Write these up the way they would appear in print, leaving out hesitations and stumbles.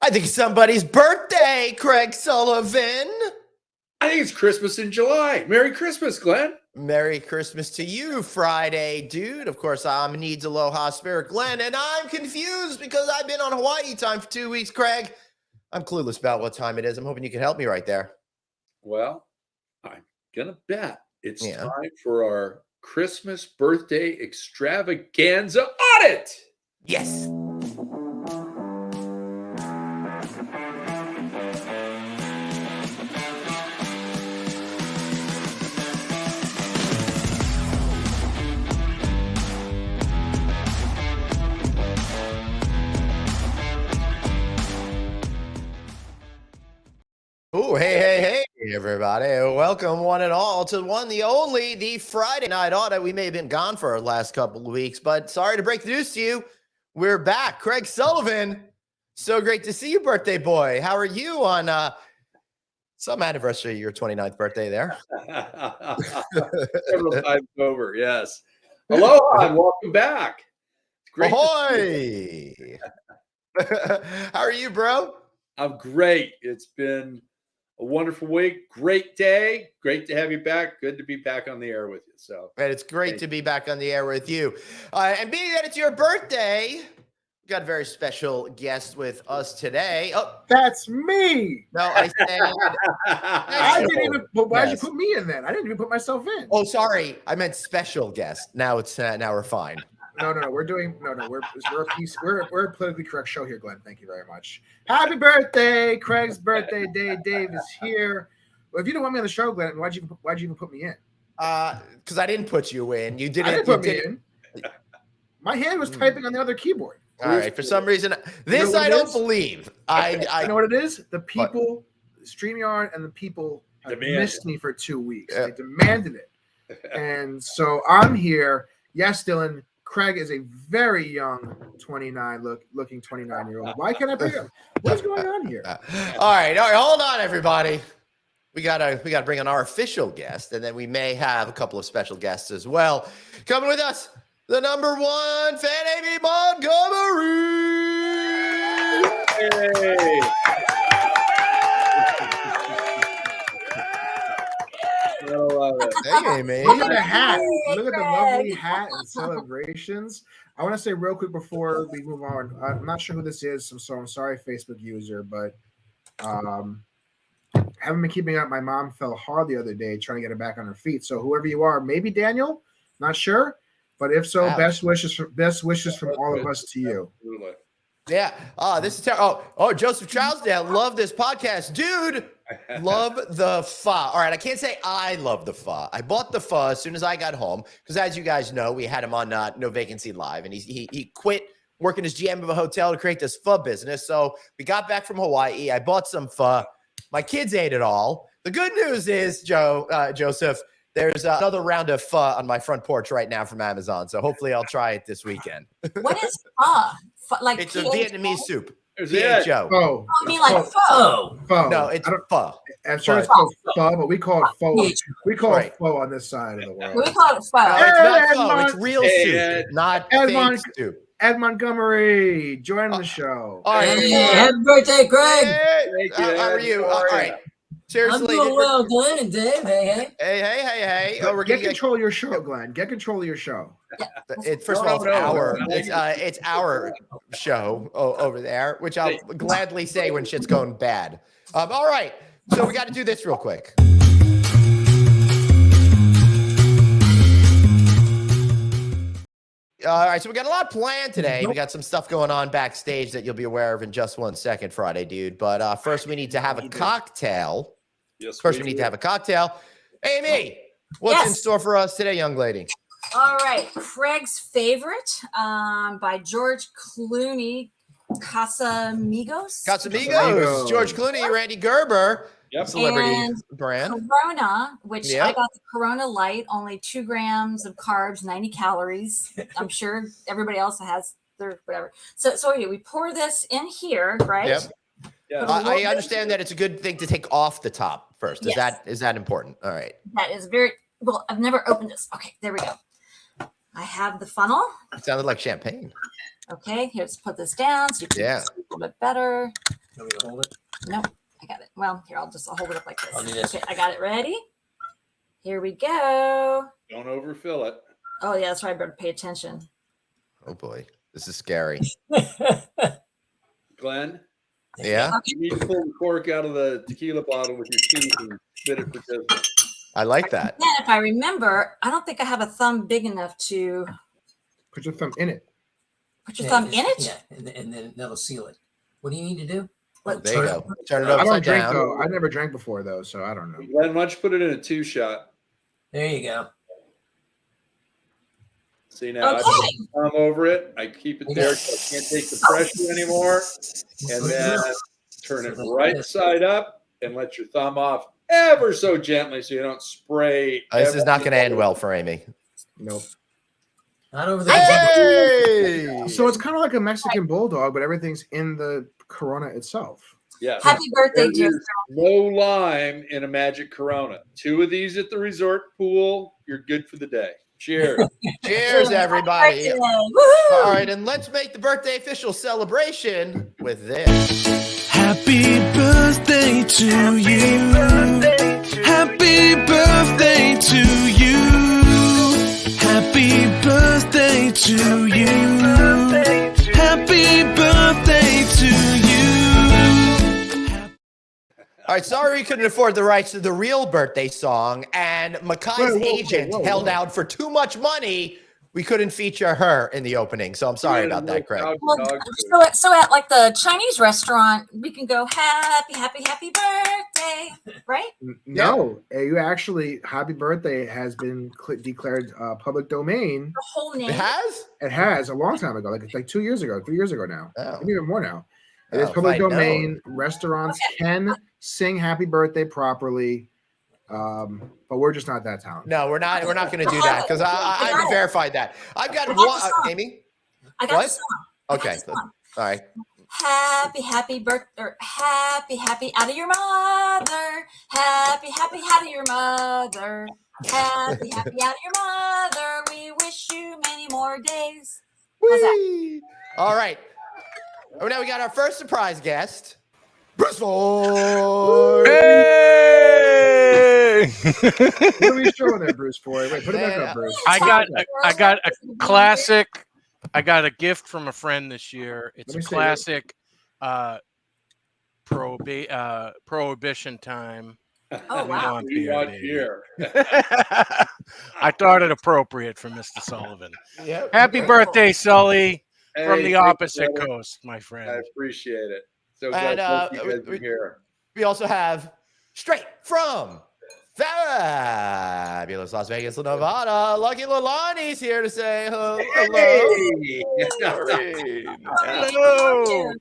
I think it's somebody's birthday, Craig Sullivan. I think it's Christmas in July. Merry Christmas, Glenn. Merry Christmas to you, Friday, dude. Of course, I'm Needs Aloha Spirit Glenn, and I'm confused because I've been on Hawaii time for 2 weeks, Craig. I'm clueless about what time it is. I'm hoping you can help me right there. Well, I'm going to bet it's time for our Christmas birthday extravaganza audit. Yes. Oh, hey, everybody. Welcome one and all to one, the only, the Friday night audit. We may have been gone for our last couple of weeks, but sorry to break the news to you. We're back. Craig Sullivan, so great to see you, birthday boy. How are you on some anniversary of your 29th birthday there? Several times over, yes. Aloha and welcome back. Great. Ahoy! How are you, bro? I'm great. It's been a wonderful week. Great day. Great to have you back. Good to be back on the air with you. So, and it's great to be back on the air with you. And being that it's your birthday, we got a very special guest with us today. Oh, that's me. No, I said. I didn't even. But why did you put me in then? I didn't even put myself in. Oh, sorry. I meant special guest. Now it's now we're fine. No. We're a politically correct show here, Glenn. Thank you very much. Happy birthday, Craig's birthday day. Dave is here. Well, if you don't want me on the show, Glenn, why'd you even put me in? Because I didn't put you in. You didn't. I didn't put me in. My hand was typing on the other keyboard. All right. For some reason, this I don't believe. I you know what it is? The people, StreamYard, and the people have missed me for 2 weeks. They demanded it, and so I'm here. Yes, Dylan. Craig is a very young 29-looking 29-year-old. Why can't I pick up? What's going on here? All right. Hold on, everybody. We gotta bring on our official guest, and then we may have a couple of special guests as well. Coming with us, the #1 fan, Amy Montgomery. Hey. Hey, Amy. Look at the hat. Look at the lovely hat and celebrations. I want to say real quick before we move on. I'm not sure who this is. I'm sorry, Facebook user, but haven't been keeping up. My mom fell hard the other day trying to get her back on her feet. So whoever you are, maybe Daniel, not sure, but if so, best wishes from all of us to you. Yeah. This is terrible. Oh, Joseph Trousdale, love this podcast, dude. Love the pho. All right, I can't say I love the pho. I bought the pho as soon as I got home because, as you guys know, we had him on No Vacancy Live, and he quit working as GM of a hotel to create this pho business. So we got back from Hawaii. I bought some pho. My kids ate it all. The good news is, Joseph, there's another round of pho on my front porch right now from Amazon. So hopefully I'll try it this weekend. What is pho? Like it's a Vietnamese soup. Pho. Oh, I mean like pho. No, it's pho. I'm sure it's called pho, but we call it pho. We call it pho on this side of the world. We call it pho. No, it's not pho. It's real soup, not fake soup. Ed Montgomery, join the show. All right. Hey, happy birthday, Craig. Hey, how are you? All right. Seriously. I'm doing well, Glenn and Dave. Hey. Oh, get control of your show, Glenn. Get control of your show. First of all, it's our show over there, which I'll gladly say when shit's going bad. All right. So we got to do this real quick. All right, so we got a lot planned today. We got some stuff going on backstage that you'll be aware of in just 1 second, Friday, dude. But first, we need to have a cocktail. Yes. First, we need to have a cocktail. Amy, what's in store for us today, young lady? All right, Craig's favorite by George Clooney, Casamigos. George Clooney, Randy Gerber. Yep. Celebrity brand. Corona, which I got the Corona Light, only 2 grams of carbs, 90 calories. I'm sure everybody else has their whatever. So we pour this in here, right? Yep. Yeah. I understand that it's a good thing to take off the top first. Is that important? All right. That is very well. I've never opened this. Okay, there we go. I have the funnel. It sounded like champagne. Okay, here's put this down so you can see a little bit better. You want me to hold it? No, I got it. Well, here, I'll hold it up like this. I'll do this. Okay, I got it ready. Here we go. Don't overfill it. Oh, yeah, that's right. I better pay attention. Oh boy, this is scary. Glenn, Yeah, you need to pull the cork out of the tequila bottle with your teeth and spit it for business. I like that. And if I remember, I don't think I have a thumb big enough to Put your thumb in it. put your thumb in it. Yeah, and then that'll seal it. What do you need to do? What- There you go. Turn it I don't upside drink down. though. I never drank before though, so I don't know. Glenn, why don't you put it in a 2-shot? There you go. See now, I put my thumb over it. I keep it there so I can't take the pressure anymore. And then turn it right side up and let your thumb off ever so gently so you don't spray. This is not going to end well for Amy. Nope. Not over the Hey! So it's kind of like a Mexican bulldog, but everything's in the Corona itself. Yeah. Happy birthday, There dear. is no lime in a magic Corona. 2 of these at the resort pool. You're good for the day. Cheers. Cheers, everybody. Birthday. All Woohoo! right, and let's make the birthday official celebration with this. Happy birthday to you. Happy birthday to you. Happy birthday to you. Happy birthday to you. All right, sorry we couldn't afford the rights to the real birthday song, and Makai's agent held out for too much money. We couldn't feature her in the opening, so I'm sorry about that, Craig. Well, so at like the Chinese restaurant, we can go happy birthday, right? No, you actually, happy birthday has been declared public domain. The whole name. It has? It has a long time ago, like 2 years ago, 3 years ago now, Oh. maybe even more now. It is Oh, public if I'd domain. Restaurants can sing happy birthday properly, but we're just not that talented. No, we're not going to do that because I verified that. I've got I got one, the song. Amy. I got What? the song. I got Okay, the song. all right. Happy birthday, happy out of your mother. Happy out of your mother. Happy out of your mother. We wish you many more days. How's that? Whee! All right. Oh, now we got our first surprise guest, Bruce Ford. Hey! What are we showing there, Bruce? For wait, put it back up, Bruce. I got a classic. I got a gift from a friend this year. It's Let a me see classic prohibition time. Oh, We wow. want We beer, want baby. beer. I thought it appropriate for Mr. Sullivan. Yep. Happy birthday, Sully, from Hey, the thank you, opposite brother. coast, my I friend. appreciate it. So And, glad you guys are here. We also have straight from fabulous Las Vegas, Nevada. Lucky Lalani's here to say hello. Hey! Hello.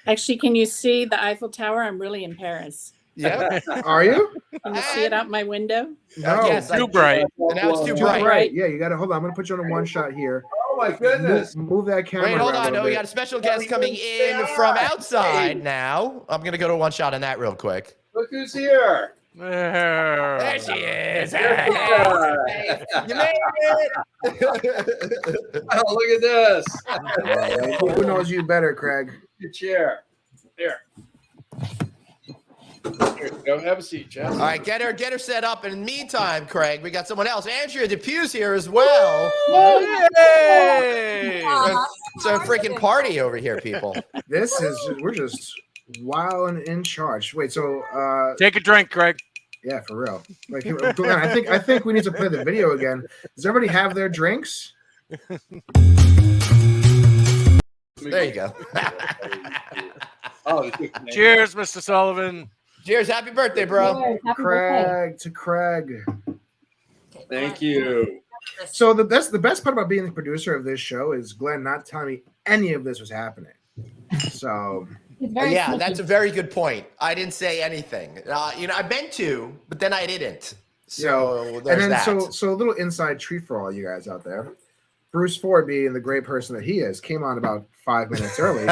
Actually, can you see the Eiffel Tower? I'm really in Paris. Yep. Are you? Can you see it out my window? No. Yes, Too bright. Now it's too Too bright. bright. Yeah, you got to hold on. I'm gonna put you on a one shot here. Oh my goodness. Move that camera. Wait, hold around on. a No, we little got a special guest coming in from outside now. I'm going to go to one shot on that real quick. Look who's here. There she is. There You made it. Oh, look at this. bit. Who knows you better, Craig? Your chair. Here. Here, go have a seat, Jeff. All right, get her set up. And in the meantime, Craig, we got someone else. Andrea DePue's here as well. Yay! It's a freaking party over here, people. We're just wild and in charge. Wait, so Take a drink, Greg. yeah, for real. Like, I think we need to play the video again. Does everybody have their drinks? There you go. Oh, Cheers, Mr. Sullivan. Cheers. Happy birthday, bro. Happy birthday. Craig to Craig. Okay, Thank you. So the best part about being the producer of this show is Glenn not telling me any of this was happening. So It's very Yeah, sneaky. that's a very good point. I didn't say anything. I meant to, but then I didn't. So there's and then that. so a little inside treat for all you guys out there. Bruce Ford, being the great person that he is, came on about 5 minutes early.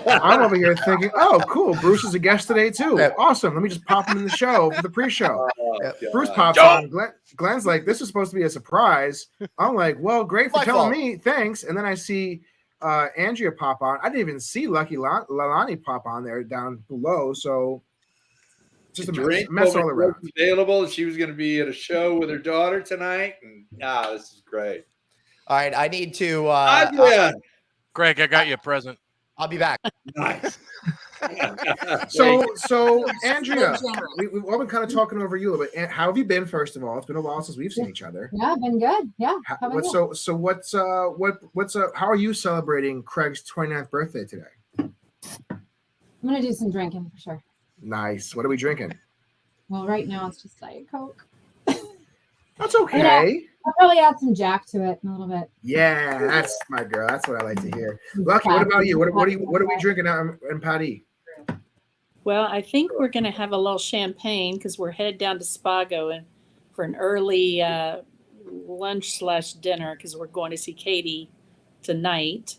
I'm over here thinking, oh, cool. Bruce is a guest today, too. Yep. Awesome. Let me just pop him in the show for the pre-show. Oh, Yep. God. Bruce pops on. Glenn's like, this is supposed to be a surprise. I'm like, well, great for My telling fault. me. Thanks. And then I see Andrea pop on. I didn't even see Lucky Lalani pop on there down below. So just a mess all around. Available. She was going to be at a show with her daughter tonight, and this is great. All right, I need to. Greg, I got you a present. I'll be back. Nice. So Andrea, we've all been kind of talking over you a little bit. How have you been? First of all, it's been a while since we've seen each other. Yeah, I've been good. Yeah. How are you celebrating Craig's 29th birthday today? I'm gonna do some drinking for sure. Nice. What are we drinking? Well, right now it's just Diet Coke. That's okay. I'll probably add some Jack to it in a little bit. Yeah, that's my girl. That's what I like to hear. Lucky, what about you? What are we drinking out in Patty? Well, I think we're going to have a little champagne because we're headed down to Spago and for an early lunch/dinner because we're going to see Katie tonight.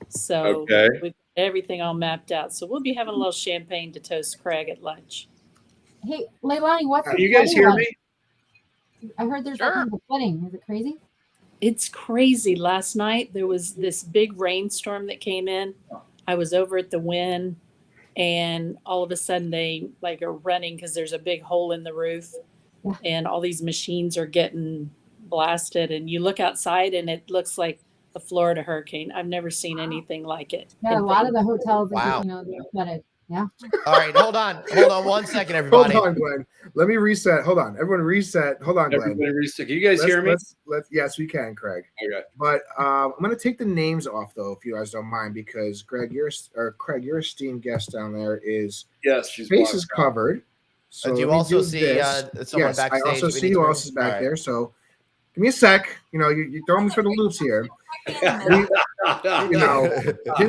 So we've got everything all mapped out. So we'll be having a little champagne to toast Craig at lunch. Hey, Leilani, what's Can you guys hear me? I heard there's a wedding. Is it crazy? It's crazy. Last night there was this big rainstorm that came in. I was over at the Wynn, and all of a sudden they are running because there's a big hole in the roof, and all these machines are getting blasted. And you look outside, and it looks like a Florida hurricane. I've never seen anything like it. Yeah, a lot of the hotels, Wow. they're flooded. Yeah. All right, hold on 1 second, everybody. Hold on, Glenn. Let me reset. Hold on, everyone, reset. Hold on, Glenn. Everybody reset. Can you guys hear me? Yes, we can, Craig. Okay. But I'm going to take the names off though, if you guys don't mind, because Craig, your esteemed guest down there is she's face is covered. So do you also see someone yes, backstage? I also see who else is back there. So give me a sec. You're throwing me for the loops here. Didn't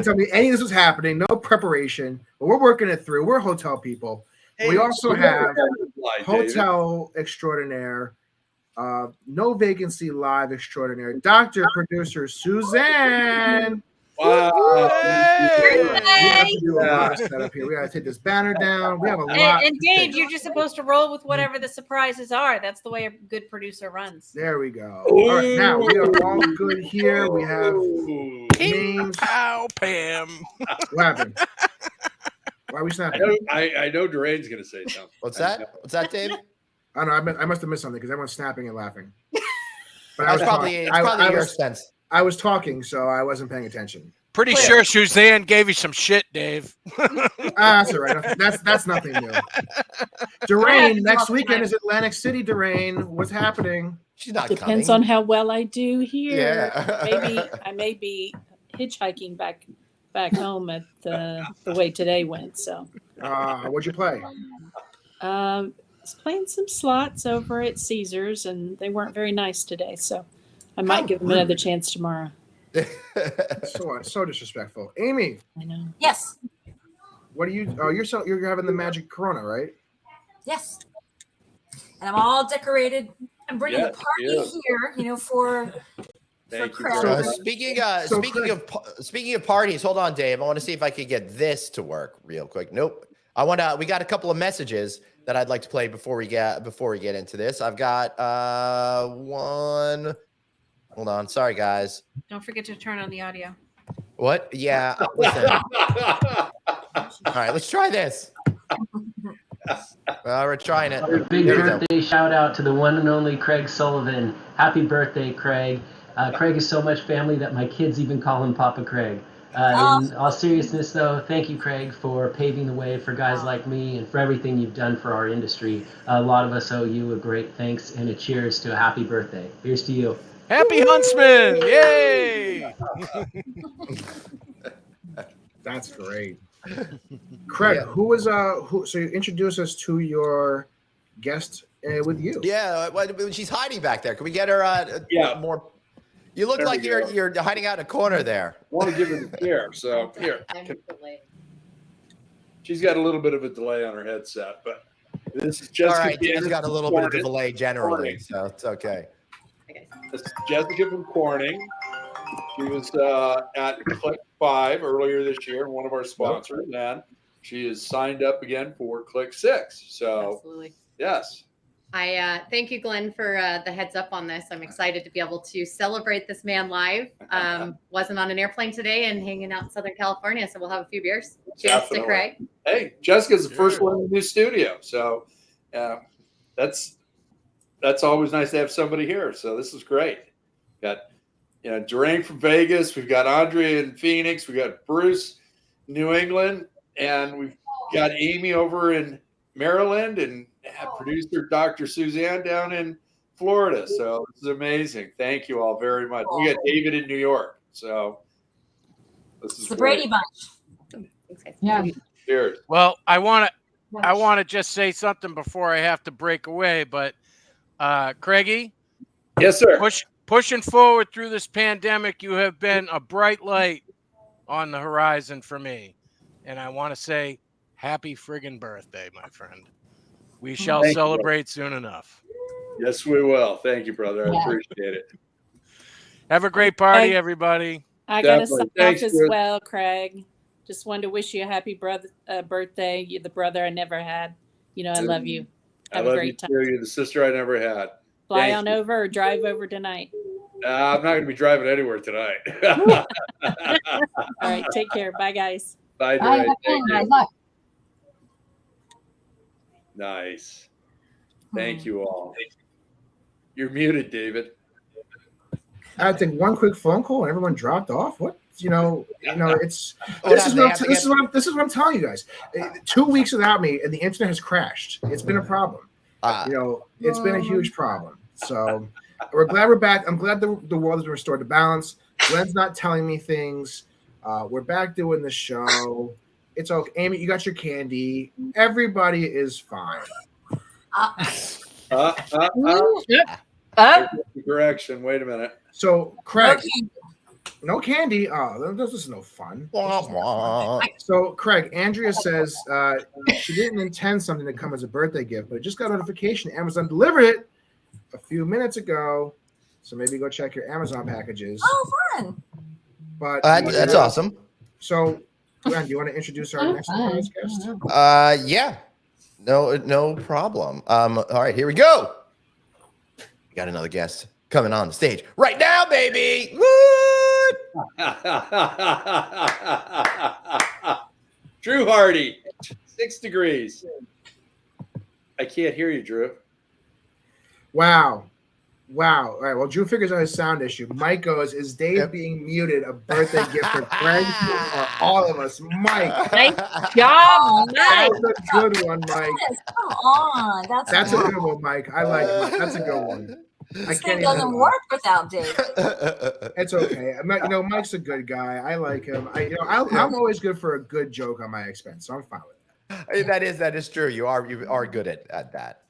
tell me any of this was happening. No preparation. But we're working it through. We're hotel people. We also have hotel extraordinaire, no vacancy live extraordinaire, Dr. Producer Suzanne. Wow. We have to do a lot of setup here. We got to take this banner down. We have a lot. And Dave, you're just supposed to roll with whatever the surprises are. That's the way a good producer runs. There we go. All right, now we are all good here. We have names. Pow, Pam. What happened? Why are we snapping? I know Doreen's going to say something. What's that? What's that, Dave? I know. I must have missed something because everyone's snapping and laughing. But It's probably your expense. I was talking, so I wasn't paying attention. Pretty sure Suzanne gave you some shit, Dave. That's all right. That's nothing new. Doreen, next weekend is Atlantic City. Doreen, what's happening? She's not Depends coming. on how well I do here. Yeah. Maybe I may be hitchhiking back home at the way today went. So What'd you play? I was playing some slots over at Caesars, and they weren't very nice today. So I might give them another chance tomorrow. So disrespectful. Amy. I know. Yes. What are you? Oh, you're having the magic Corona, right? Yes. And I'm all decorated. I'm bringing a party here, for Craig. Speaking of parties, hold on, Dave. I want to see if I could get this to work real quick. Nope. We got a couple of messages that I'd like to play before we get into this. I've got one. Hold on. Sorry, guys. Don't forget to turn on the audio. What? Yeah. Listen. All right, let's try this. We're trying it. Big birthday shout out to the one and only Craig Sullivan. Happy birthday, Craig. Craig is so much family that my kids even call him Papa Craig. In all seriousness, though, thank you, Craig, for paving the way for guys like me and for everything you've done for our industry. A lot of us owe you a great thanks and a cheers to a happy birthday. Here's to you. Happy Huntsman! Yay! That's great. Craig, who was so you introduce us to your guest with you? Yeah, she's hiding back there. Can we get her more? You look like you're hiding out in a corner there. I want to give her the chair, so here. She's got a little bit of a delay on her headset, but this is Jessica. All right, she's got a little bit of delay generally, so it's okay. This is Jessica from Corning. She was at Click 5 earlier this year, one of our sponsors, and she is signed up again for Click 6. So, Absolutely. yes. I thank you, Glenn, for the heads up on this. I'm excited to be able to celebrate this man live. Wasn't on an airplane today and hanging out in Southern California, so we'll have a few beers. Cheers to Craig. Hey, Jessica's the first one in the new studio, so that's always nice to have somebody here. So this is great. Got Durain from Vegas. We've got Andrea in Phoenix. We got Bruce, New England, and we've got Amy over in Maryland, and producer Dr. Suzanne down in Florida. So this is amazing. Thank you all very much. We got David in New York. So this is the Brady Bunch. Yeah. Cheers. Well, I want to just say something before I have to break away, but Craigie, yes, sir. Pushing forward through this pandemic, you have been a bright light on the horizon for me, and I want to say happy friggin' birthday, my friend. We shall celebrate soon enough. Yes, we will. Thank you, brother. I appreciate it. Have a great party, everybody. I got to sign off as well, Craig. Just wanted to wish you a happy birthday. You're the brother I never had. I love you. Have a great time. You're the sister I never had. Fly on over or drive over tonight. I'm not going to be driving anywhere tonight. All right. Take care. Bye, guys. Bye, Bye. Bye. Bye. Nice. Thank you all. You're muted, David. I had to take one quick phone call and everyone dropped off. What? It's this is what I'm telling you guys. 2 weeks without me and the internet has crashed. It's been a problem. It's been a huge problem. So we're glad we're back. I'm glad the world has been restored to balance. Glenn's not telling me things. We're back doing the show. It's okay. Amy, you got your candy. Everybody is fine. Correction. Wait a minute. So, Craig, no candy. Oh, this is no fun. So, Craig, Andrea says she didn't intend something to come as a birthday gift, but just got a notification. Amazon delivered it a few minutes ago. So maybe go check your Amazon packages. Oh, fun. But that's awesome. So, Glenn, do you want to introduce our next guest? Yeah. No problem. All right, here we go. We got another guest coming on the stage right now, baby. Woo! Drew Hardy, 6 degrees. I can't hear you, Drew. Wow. All right. Well, Drew figures out his sound issue. Mike goes, is Dave being muted a birthday gift for Craig or all of us? Mike. Nice job, Mike. That's a good one, Mike. Yes, come on. That's a good one, Mike. I like it. That's a good one. This thing doesn't work without Dave. It's okay. Mike's a good guy. I like him. I'm always good for a good joke on my expense, so I'm fine with that. That is true. You are good at that.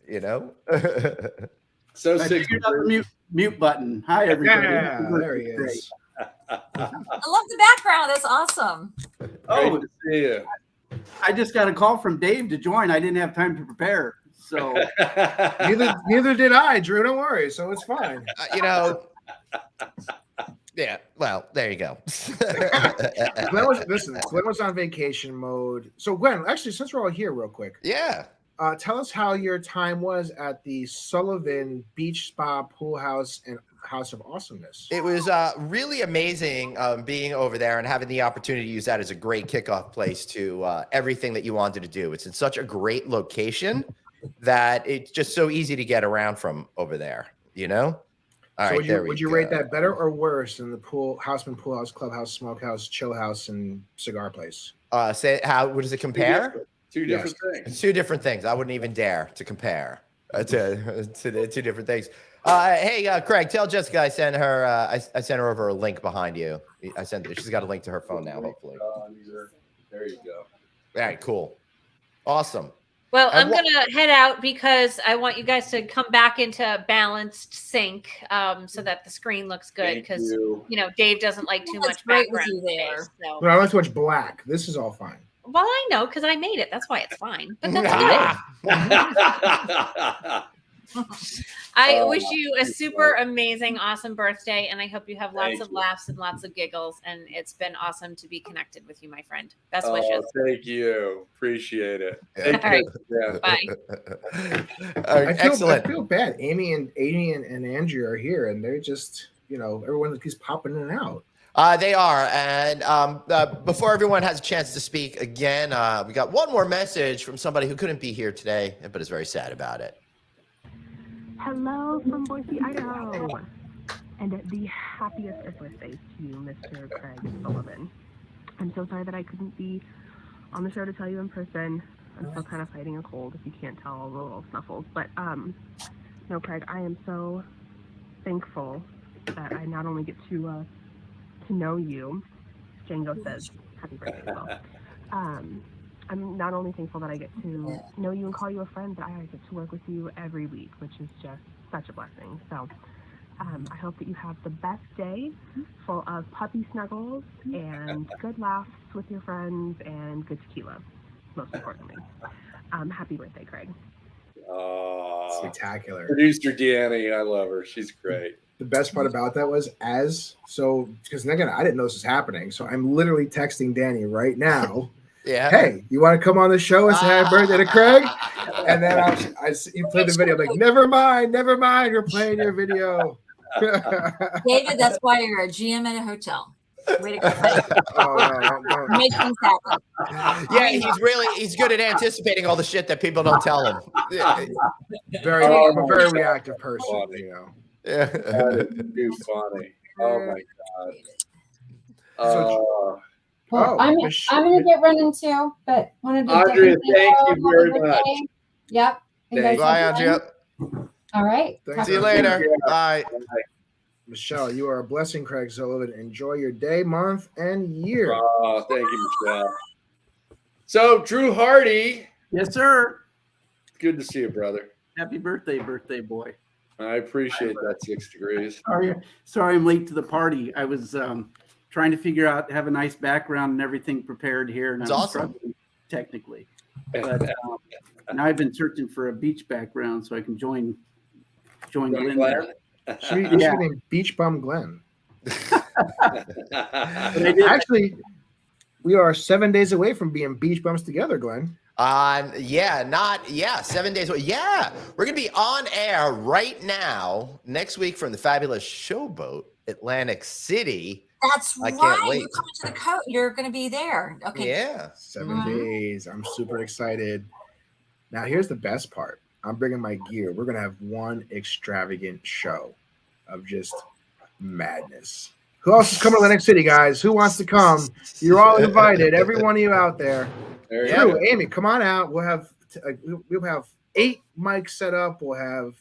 So I figured out the mute button. Hi, everybody. Yeah, there he is. I love the background. That's awesome. Great to see you. I just got a call from Dave to join. I didn't have time to prepare. So neither did I, Drew. Don't worry. So it's fine. Yeah. Well, there you go. Glenn was on vacation mode. So Glenn, actually, since we're all here, real quick. Yeah. Tell us how your time was at the Sullivan Beach Spa Pool House and House of Awesomeness. It was really amazing being over there and having the opportunity to use that as a great kickoff place to everything that you wanted to do. It's in such a great location that it's just so easy to get around from over there, All right, would you rate that better or worse than the Houseman Pool House, Clubhouse, Smokehouse, Chill House, and Cigar Place? What does it compare? Two different things. It's 2 different things. I wouldn't even dare to compare to the 2 different things. Hey, Craig, tell Jessica I sent her. I sent her over a link behind you. She's got a link to her phone now. Hopefully. There you go. All right, cool, awesome. Well, I'm going to head out because I want you guys to come back into balanced sync so that the screen looks good because, Dave doesn't like too much background space. So. But I like too much black. This is all fine. Well, I know because I made it. That's why it's fine. But that's good. I wish you a super amazing, awesome birthday, and I hope you have lots of laughs and lots of giggles. And it's been awesome to be connected with you, my friend. Best wishes. Thank you. Appreciate it. All right. Bye. Excellent. I feel bad. Amy and Andrew are here, and they're just, everyone keeps popping in and out. They are. And before everyone has a chance to speak again, we got one more message from somebody who couldn't be here today, but is very sad about it. Hello from Boise, Idaho. And the happiest of birthdays to you, Mr. Craig Sullivan. I'm so sorry that I couldn't be on the show to tell you in person. I'm still kind of fighting a cold, if you can't tell, all the little snuffles. But no, Craig, I am so thankful that I not only get to know you. Django says happy birthday as well. I'm not only thankful that I get to know you and call you a friend, but I get to work with you every week, which is just such a blessing. So I hope that you have the best day full of puppy snuggles and good laughs with your friends and good tequila, most importantly. Happy birthday, Craig. Oh, spectacular. Producer Deannie, I love her. She's great. The best part about that was because again, I didn't know this was happening. So I'm literally texting Danny right now. Yeah. Hey, you want to come on the show and say happy birthday to Craig? And then you played the video. I'm like, never mind. You're playing your video. David, that's why you're a GM at a hotel. Way to go. Make things happen. Yeah, he's good at anticipating all the shit that people don't tell him. I'm a very reactive person, Yeah. That is too funny. Oh my god. I'm gonna get running too, but wanted to Andrea, thank you very much. Yep. Bye, Andrea. All right. See you later. Bye. Michelle, you are a blessing, Craig Sullivan. Enjoy your day, month, and year. Oh, thank you, Michelle. So, Drew Hardy. Yes, sir. Good to see you, brother. Happy birthday, boy. I appreciate that 6 degrees. Sorry I'm late to the party. I was trying to figure out, have a nice background and everything prepared here. And it's I'm awesome. struggling technically. But now I've been searching for a beach background so I can join Glenn. Should be named Beach Bum Glenn. Actually, we are 7 days away from being beach bums together, Glenn. 7 days away. Yeah, we're gonna be on air right now next week from the fabulous Showboat, Atlantic City. That's right. Can't wait. You're coming to the coast. You're going to be there. Okay. Yeah. 7 days. I'm super excited. Now, here's the best part. I'm bringing my gear. We're going to have one extravagant show of just madness. Who else is coming to Atlantic City, guys? Who wants to come? You're all invited. Every one of you out there. Drew, Amy, come on out. We'll have 8 mics set up. We'll have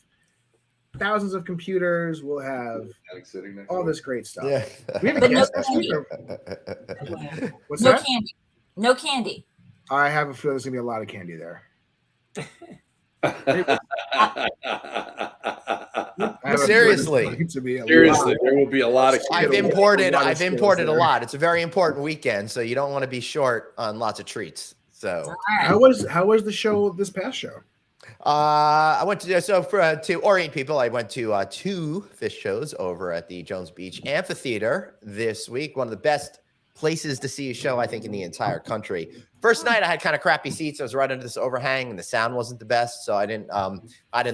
thousands of computers. We'll have all this great stuff. Yeah. We have a guest. What's that? Candy. No candy. I have a feeling there's gonna be a lot of candy there. Seriously, there will be a lot of candy. I've imported a lot. It's a very important weekend, so you don't want to be short on lots of treats. So how was the show this past show? I went to orient people. I went to 2 fish shows over at the Jones Beach Amphitheater this week. One of the best places to see a show, I think, in the entire country. First night, I had kind of crappy seats. I was right under this overhang, and the sound wasn't the best, so I didn't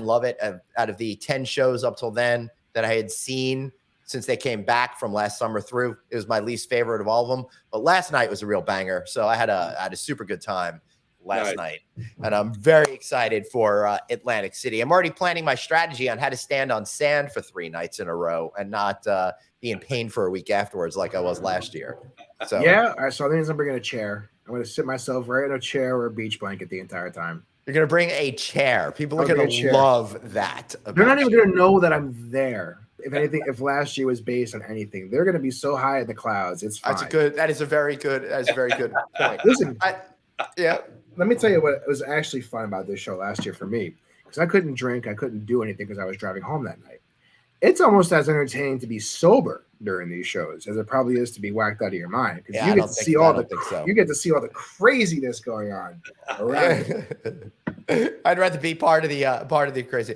love it. Out of the 10 shows up till then that I had seen since they came back from last summer through, it was my least favorite of all of them. But last night was a real banger, so I had a super good time last night, and I'm very excited for Atlantic City. I'm already planning my strategy on how to stand on sand for 3 nights in a row and not be in pain for a week afterwards like I was last year. So yeah, all right, so I think I'm bringing a chair. I'm going to sit myself right in a chair or a beach blanket the entire time. You're going to bring a chair. People are going to love that. They're not even going to know that I'm there. If anything, if last year was based on anything, they're going to be so high in the clouds. It's fine. That is a very good point. Listen, yeah. Let me tell you what was actually fun about this show last year for me, because I couldn't drink, I couldn't do anything because I was driving home that night. It's almost as entertaining to be sober during these shows as it probably is to be whacked out of your mind, because you get to see all the craziness going on around. I'd rather be part of the crazy.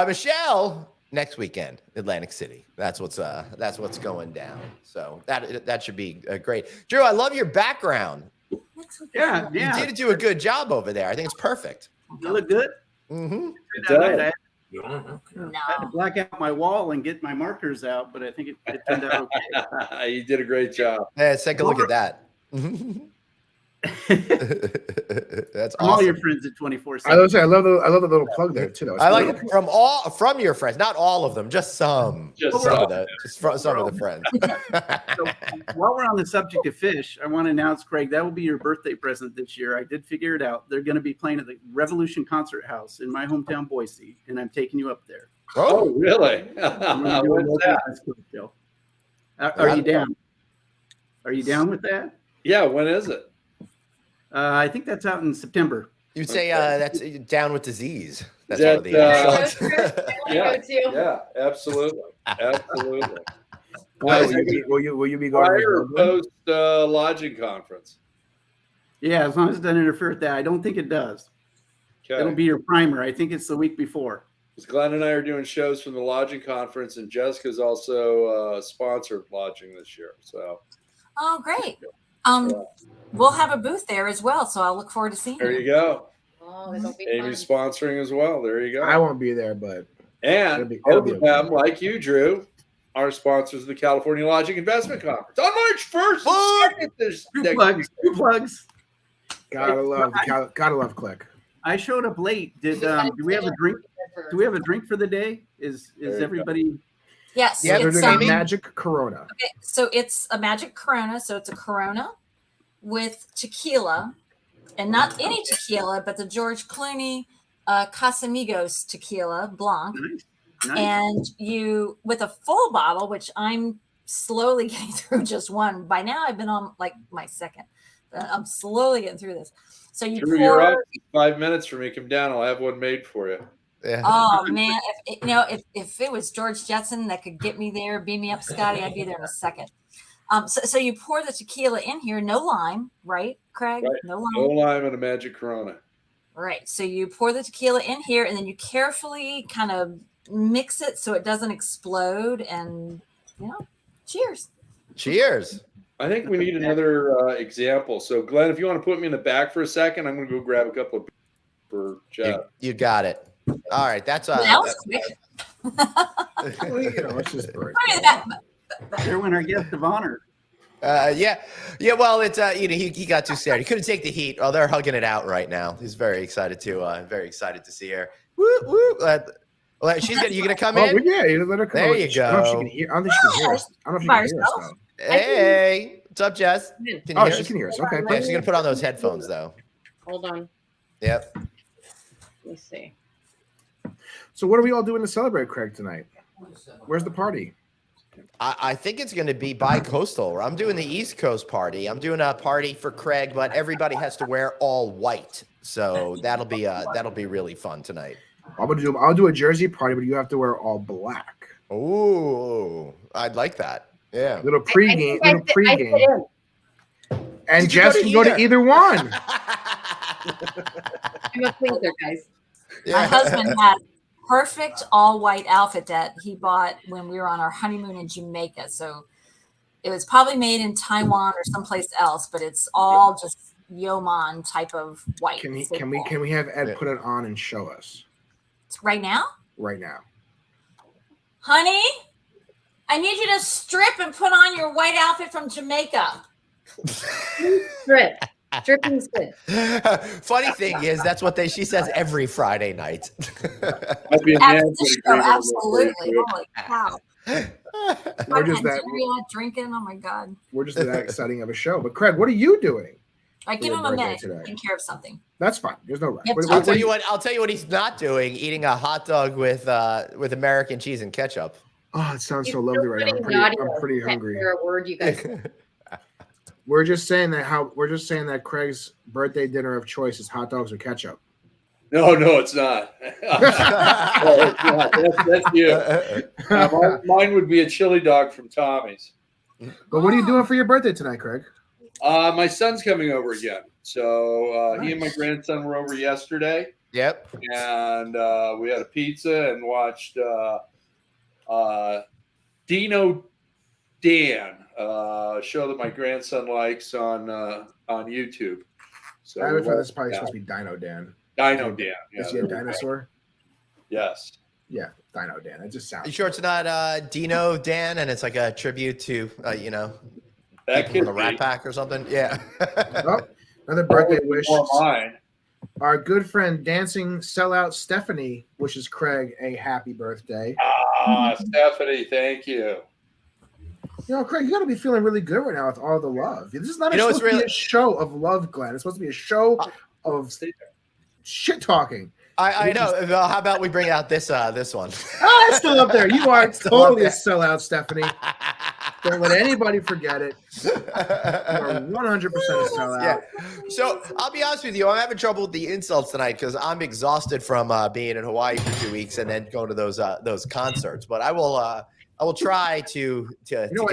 Michelle, next weekend, Atlantic City. That's what's going down. So that should be great. Drew, I love your background. Yeah. You did do a good job over there. I think it's perfect. You look good. Mm-hmm. I had to black out my wall and get my markers out, but I think it turned out okay. You did a great job. Yeah, let's take a look at that. That's from awesome. all your friends at 24/7. I love the little plug there too. I like it from your friends, not all of them, just some. Some of the friends. So, while we're on the subject of fish, I want to announce, Craig, that will be your birthday present this year. I did figure it out. They're going to be playing at the Revolution Concert House in my hometown, Boise, and I'm taking you up there. Oh, really? What's that? Are you down? Are you down with that? Yeah. When is it? I think that's out in September. You'd say that's down with disease. That's That, one of the yeah, absolutely. Will you be going prior post lodging conference? Yeah, as long as it doesn't interfere with that. I don't think it does. Okay. It'll be your primer. I think it's the week before. Because Glenn and I are doing shows from the lodging conference, and Jessica's also sponsored lodging this year. So. Oh, great. We'll have a booth there as well, so I'll look forward to seeing you. There you go. Oh, it'll be Amy's sponsoring as well. There you go. I won't be there, but and both of them, like you, Drew, are sponsors of the California Lodging Investment Conference on March 1st. Two plugs. Gotta love Click. I showed up late. Do we have a drink? Do we have a drink for the day? Is everybody? Yes. Yeah, they're it's doing a Magic Corona. Okay, so it's a Magic Corona. So it's a Corona with tequila, and not any tequila, but the George Clooney Casamigos tequila Blanc. Nice. And you, with a full bottle, which I'm slowly getting through just one. By now, I've been on like my second. I'm slowly getting through this. So you Drew, pour. you're up 5 minutes for me. Come down. I'll have one made for you. Yeah. Oh man, if it was George Jetson that could get me there, beam me up, Scotty, I'd be there in a second. So you pour the tequila in here, no lime, right, Craig? Right. No lime. No lime and a Magic Corona. Right. So you pour the tequila in here, and then you carefully kind of mix it so it doesn't explode. And cheers. Cheers. I think we need another example. So, Glenn, if you want to put me in the back for a second, I'm going to go grab a couple of for Jeff. You got it. All right, that's that was quick. Let's just break. Everyone, our guest of honor. Yeah. Well, it's he got too scared. He couldn't take the heat. Oh, they're hugging it out right now. He's very excited to see her. Woo woo. Well, you gonna come in? Yeah, you let her come. There you go. I don't know if she can hear. I don't think she can hear us. I don't know if she can hear us though. Hey, what's up, Jess? Can you Oh, hear she us? can hear us. Okay. Yeah, she's gonna put on those headphones though. Hold on. Yep. Let me see. So what are we all doing to celebrate Craig tonight? Where's the party? I think it's going to be bi-coastal. I'm doing the East Coast party. I'm doing a party for Craig, but everybody has to wear all white. So that'll be really fun tonight. I'll do a Jersey party, but you have to wear all black. Ooh, I'd like that. Yeah. Little pregame. And Jess can go to either one. I'm a pleaser, guys. My husband had perfect all white outfit that he bought when we were on our honeymoon in Jamaica. So it was probably made in Taiwan or someplace else, but it's all just Yeoman type of white. Can we have Ed put it on and show us? Right now? Right now. Honey, I need you to strip and put on your white outfit from Jamaica. Strip. Stripping's good. Funny thing is, that's what she says every Friday night. I'd be a After man the for show, the absolutely. Holy cow. We're just drinking. Oh my God. We're just that exciting of a show. But Craig, what are you doing? I give your him a birthday minute. today? Taking care of something. That's fine. There's no rush. Yep. I'll tell you what he's not doing: eating a hot dog with American cheese and ketchup. Oh, it sounds so lovely right now. I'm pretty hungry. A word, you guys. We're just saying that Craig's birthday dinner of choice is hot dogs or ketchup. No, it's not. No, it's not. That's you. Mine would be a chili dog from Tommy's. But what are you doing for your birthday tonight, Craig? My son's coming over again. So he and my grandson were over yesterday. Yep. And we had a pizza and watched Dino Dan, show that my grandson likes on YouTube. So I would thought this probably supposed to be Dino Dan. Dino Dan. Is he a dinosaur? Yes. Yeah, Dino Dan. It just sounds. You sure it's not Dino Dan and it's like a tribute to you know, that people from the Rat Pack or something? Yeah. Oh, another birthday wish. Mine. Our good friend Dancing Sellout Stephanie wishes Craig a happy birthday. Stephanie, thank you. You know, Craig, you got to be feeling really good right now with all the love. This is not supposed to be a show of love, Glenn. It's supposed to be a show of shit talking. I know. Well, how about we bring out this one? Oh, it's still up there. You are totally a sellout, Stephanie. Don't let anybody forget it. You are 100% a sellout. Yeah. So I'll be honest with you. I'm having trouble with the insults tonight because I'm exhausted from being in Hawaii for 2 weeks and then going to those concerts. But I will try to you know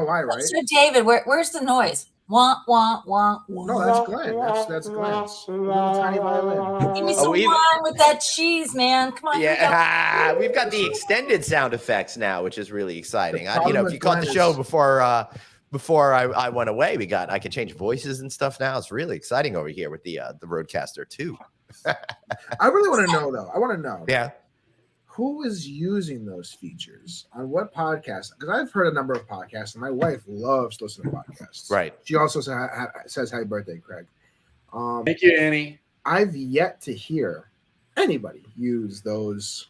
why, right? So David, where's the noise? Wah wah wah. No, that's Glenn. That's Glenn's little tiny violin. Give me some wine with that cheese, man. Come on. Yeah, we've got the extended sound effects now, which is really exciting. If you caught the show before I went away, I can change voices and stuff now. It's really exciting over here with the Roadcaster 2. I really want to know though. I want to know. Yeah. Who is using those features on what podcast? Because I've heard a number of podcasts, and my wife loves listening to podcasts. Right. She also says happy birthday, Craig. Thank you, Annie. I've yet to hear anybody use those.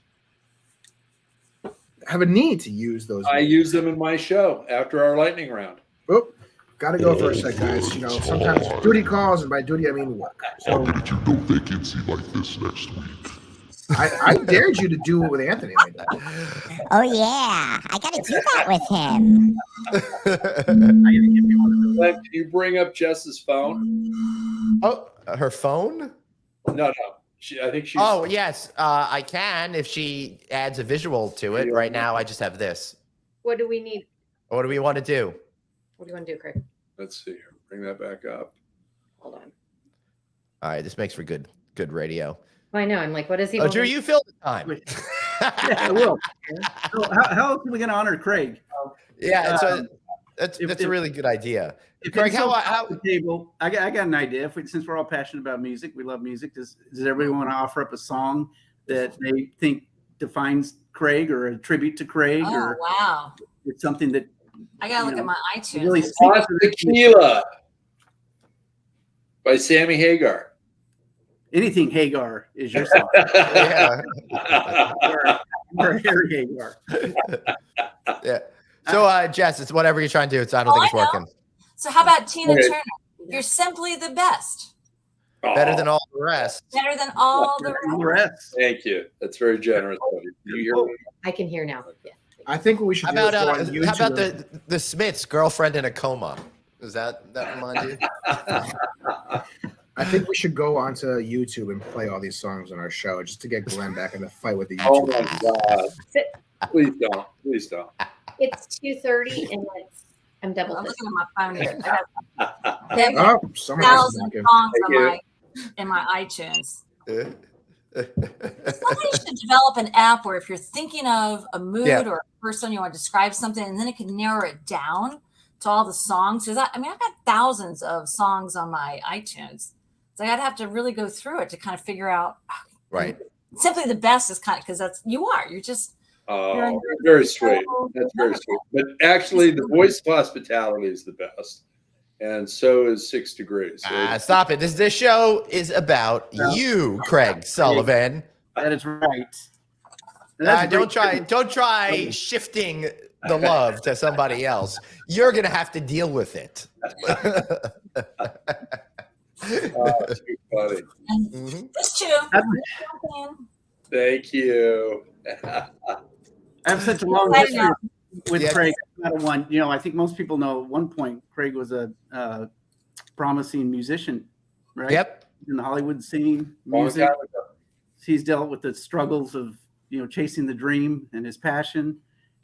Have a need to use those. I use them in my show after our lightning round. Oh, gotta go for a sec, guys. You know, sometimes duty calls, and by duty I mean work. So did you know vacancy like this next week? I dared you to do it with Anthony. Oh yeah, I gotta do that with him. Can you bring up Jess's phone? Oh, her phone? No. I think she's. Oh yes, I can if she adds a visual to it. Right now, I just have this. What do we need? What do we want to do? What do you want to do, Craig? Let's see here. Bring that back up. Hold on. All right, this makes for good radio. I know. I'm like, what is he? Oh, Drew, you fill the time. Yeah, I will. So how else are we going to honor Craig? Yeah, that's a really good idea. Craig, how the table? I got an idea. Since we're all passionate about music, we love music. Does everybody want to offer up a song that they think defines Craig or a tribute to Craig? Oh, or wow. It's something that I gotta look at my iTunes. Really Tequila by Sammy Hagar. Anything Hagar is your song. Yeah. or Harry Hagar. Yeah. So, Jess, it's whatever you're trying to do. I don't think it's working. So how about Tina Okay. Turner? You're simply the best. Better than all the rest. Better than all the rest. Thank you. That's very generous of you. Can you hear me? I can hear now. Yeah. I think what we should How do about is go on YouTube. how about the Smiths' Girlfriend in a Coma? Does that remind you? I think we should go onto YouTube and play all these songs on our show just to get Glenn back in the fight with the YouTube. Oh my God! Please don't. Please don't. It's 2:30 and I'm double. I'm looking at my phone here. I got Oh, someone else is 1,000 thinking. songs Thank in my iTunes. Somebody should develop an app where if you're thinking of a mood or a person, you want to describe something, and then it can narrow it down to all the songs. Because I've got thousands of songs on my iTunes, so I'd have to really go through it to kind of figure out. Right. Simply the best is kind of because you're just. Oh, very sweet. That's very sweet. But actually, the voice of hospitality is the best, and so is 6 Degrees. Stop it. This show is about you, Craig Sullivan. That is right. Don't try shifting the love to somebody else. You're gonna have to deal with it. Oh, too funny. This too. Thank you. I have such a long history with Craig. Not a one. I think most people know at one point Craig was a promising musician, right? Yep. In the Hollywood scene, music. He's dealt with the struggles of chasing the dream and his passion.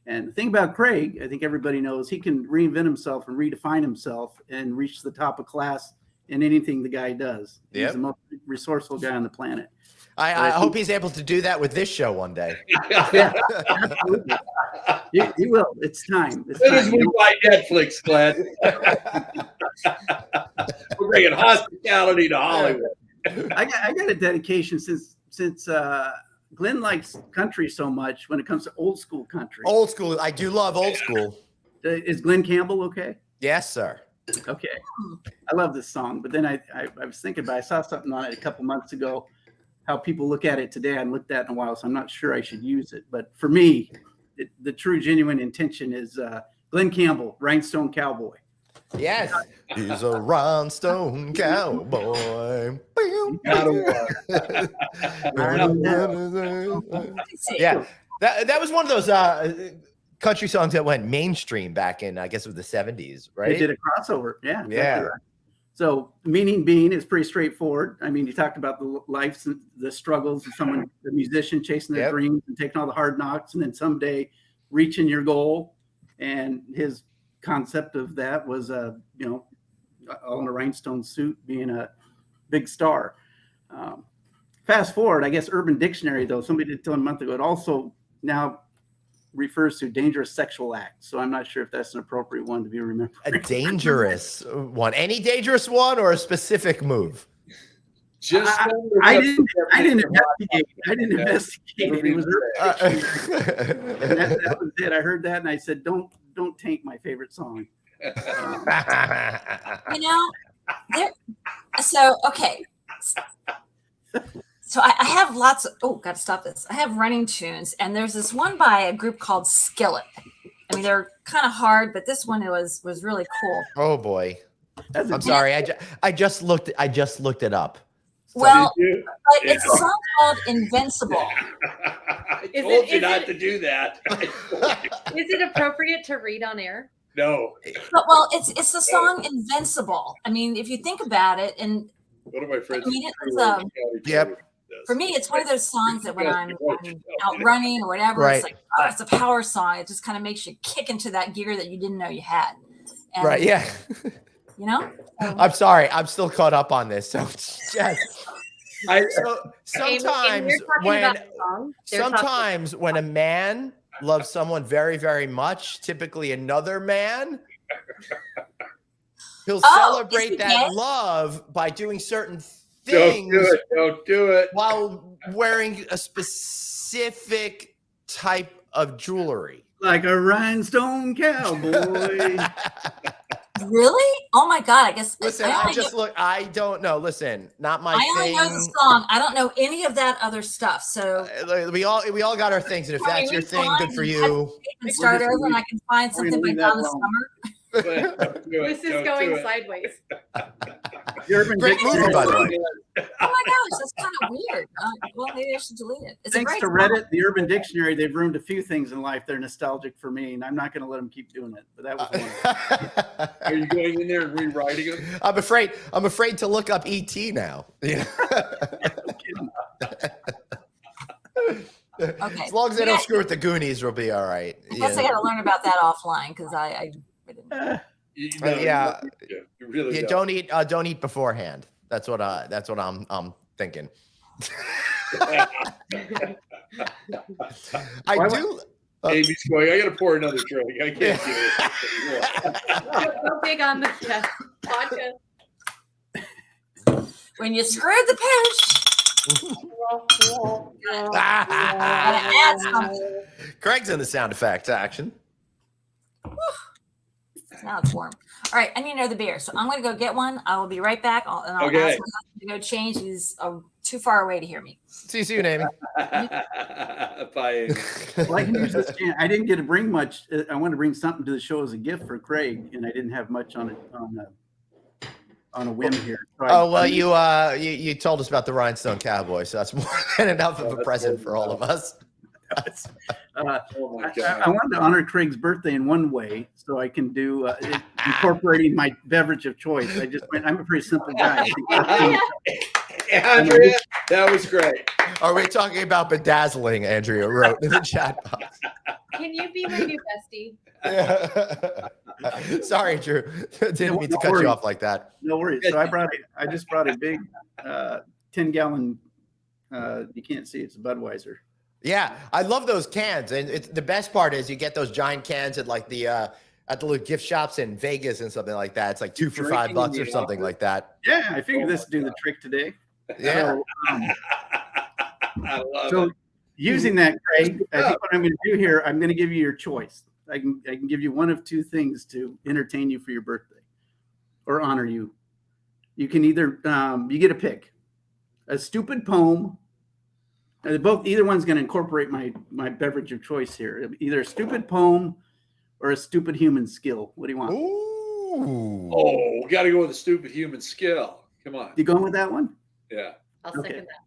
And the thing about Craig, I think everybody knows, he can reinvent himself and redefine himself and reach the top of class in anything the guy does. He's Yep. the most resourceful guy on the planet. I hope he's able to do that with this show one day. Yeah, absolutely. He will. It's time. It's As soon as time. we buy Netflix, Glenn. We're bringing hospitality to Hollywood. I got a dedication since Glenn likes country so much when it comes to old school country. Old school. I do love old school. Is Glenn Campbell okay? Yes, sir. Okay. I love this song, but then I was thinking about I saw something on it a couple months ago, how people look at it today. I haven't looked at it in a while, so I'm not sure I should use it. But for me, the true genuine intention is Glenn Campbell, Rhinestone Cowboy. Yes. He's a rhinestone cowboy. Yeah. That was one of those country songs that went mainstream back in, I guess it was the 70s, right? They did a crossover. Yeah. Yeah. Exactly right. So meaning being is pretty straightforward. I mean, you talked about the lives and the struggles of someone, the musician chasing their dreams and taking all the hard knocks and then someday reaching your goal. And his concept of that was, all in a rhinestone suit, being a big star. Fast forward, I guess Urban Dictionary, though, somebody did tell a month ago, it also now refers to dangerous sexual acts. So I'm not sure if that's an appropriate one to be remembered. A dangerous one. Any dangerous one or a specific move? Just I didn't investigate. It was that was it. I heard that and I said, don't taint my favorite song. Okay. So I have lots of, gotta stop this. I have running tunes, and there's this one by a group called Skillet. I mean, they're kind of hard, but this one was really cool. Oh boy. I'm sorry. I just looked it up. So. Well, but it's a song called Invincible. I told you not to do that. Is it appropriate to read on air? No. Well, it's the song Invincible. I mean, if you think about it, and one of my friends. I mean, for me, it's one of those songs that when I'm out running or whatever, it's like, it's a power song. It just kind of makes you kick into that gear that you didn't know you had. And, right. Yeah. You know? I'm sorry. I'm still caught up on this. So it's just. Sometimes when a man loves someone very, very much, typically another man, he'll celebrate that love by doing certain things. Don't do it. While wearing a specific type of jewelry. Like a rhinestone cowboy. Really? Oh my God! I guess. Listen, I don't know. Listen, not my thing. I only know the song. I don't know any of that other stuff. So we all got our things, and if that's your thing, good for you. And start over, and I can find something by Donna Summer. This is going sideways. Great movie, by the way. Oh my gosh, that's kind of weird. Well, maybe I should delete it. Thanks to Reddit, the Urban Dictionary, they've ruined a few things in life. They're nostalgic for me, and I'm not going to let them keep doing it. But that was one. Are you going in there and rewriting them? I'm afraid to look up ET now. Okay. As long as they don't screw with the Goonies, we'll be all right. I guess I got to learn about that offline because I didn't. Don't eat beforehand. That's what I'm thinking. I do. Amy's going, I got to pour another drink. I can't do it. So big on the vodka. When you screwed the pinch. Gotta add something. Craig's in the sound effects action. Now it's warm. All right, I need another beer, so I'm going to go get one. I will be right back, and I'll ask my husband to go change. He's too far away to hear me. See you soon, Amy. Bye. Well, I can use this chance. I didn't get to bring much. I wanted to bring something to the show as a gift for Craig, and I didn't have much on a whim here. So you told us about the Rhinestone Cowboy, so that's more than enough of a present for all of us. I wanted to honor Craig's birthday in one way, so I can do incorporating my beverage of choice. I'm a pretty simple guy. Andrea, that was great. Are we talking about bedazzling? Andrea wrote in the chat box. Can you be my new bestie? Yeah. Sorry, Drew. Didn't mean to cut worries. you off like that. No worries. So I just brought a big 10-gallon. You can't see it's a Budweiser. Yeah, I love those cans, and it's the best part is you get those giant cans at like the little gift shops in Vegas and something like that. It's like 2 for $5 or something like that. Yeah, I figured this would do the trick today. Yeah. So, I love it. Using that, Craig, I think what I'm going to do here, I'm going to give you your choice. I can give you one of two things to entertain you for your birthday or honor you. You can either you get a pick, a stupid poem. Either one's going to incorporate my beverage of choice here. Either a stupid poem or a stupid human skill. What do you want? Ooh. Oh, got to go with a stupid human skill. Come on. You going with that one? Yeah. I'll second that.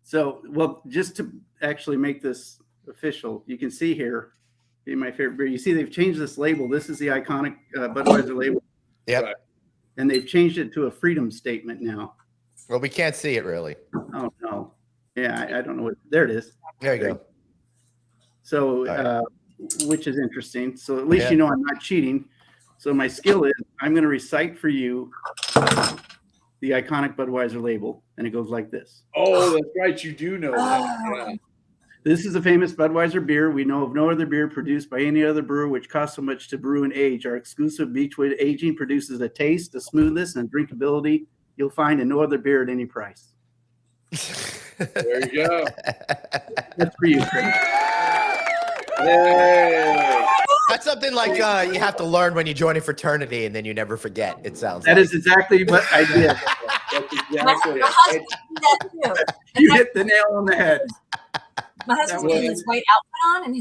So, well, just to actually make this official, you can see here, be my favorite beer. You see they've changed this label. This is the iconic Budweiser label. Yep. Right. And they've changed it to a freedom statement now. Well, we can't see it really. Oh, no. Yeah, I don't know what. There it is. There you go. So, which is interesting. So at least you know I'm not cheating. So my skill is I'm going to recite for you the iconic Budweiser label, and it goes like this. Oh, that's right. You do know that. Yeah. This is a famous Budweiser beer. We know of no other beer produced by any other brewer which costs so much to brew and age. Our exclusive Beechwood aging produces a taste, a smoothness, and drinkability you'll find in no other beer at any price. There you go. That's for you, Chris. Hey. That's something like you have to learn when you join a fraternity and then you never forget. It sounds That like. is exactly what I did. That's exactly My husband did that too. You hit the nail on the head. My husband's getting his white outfit on, and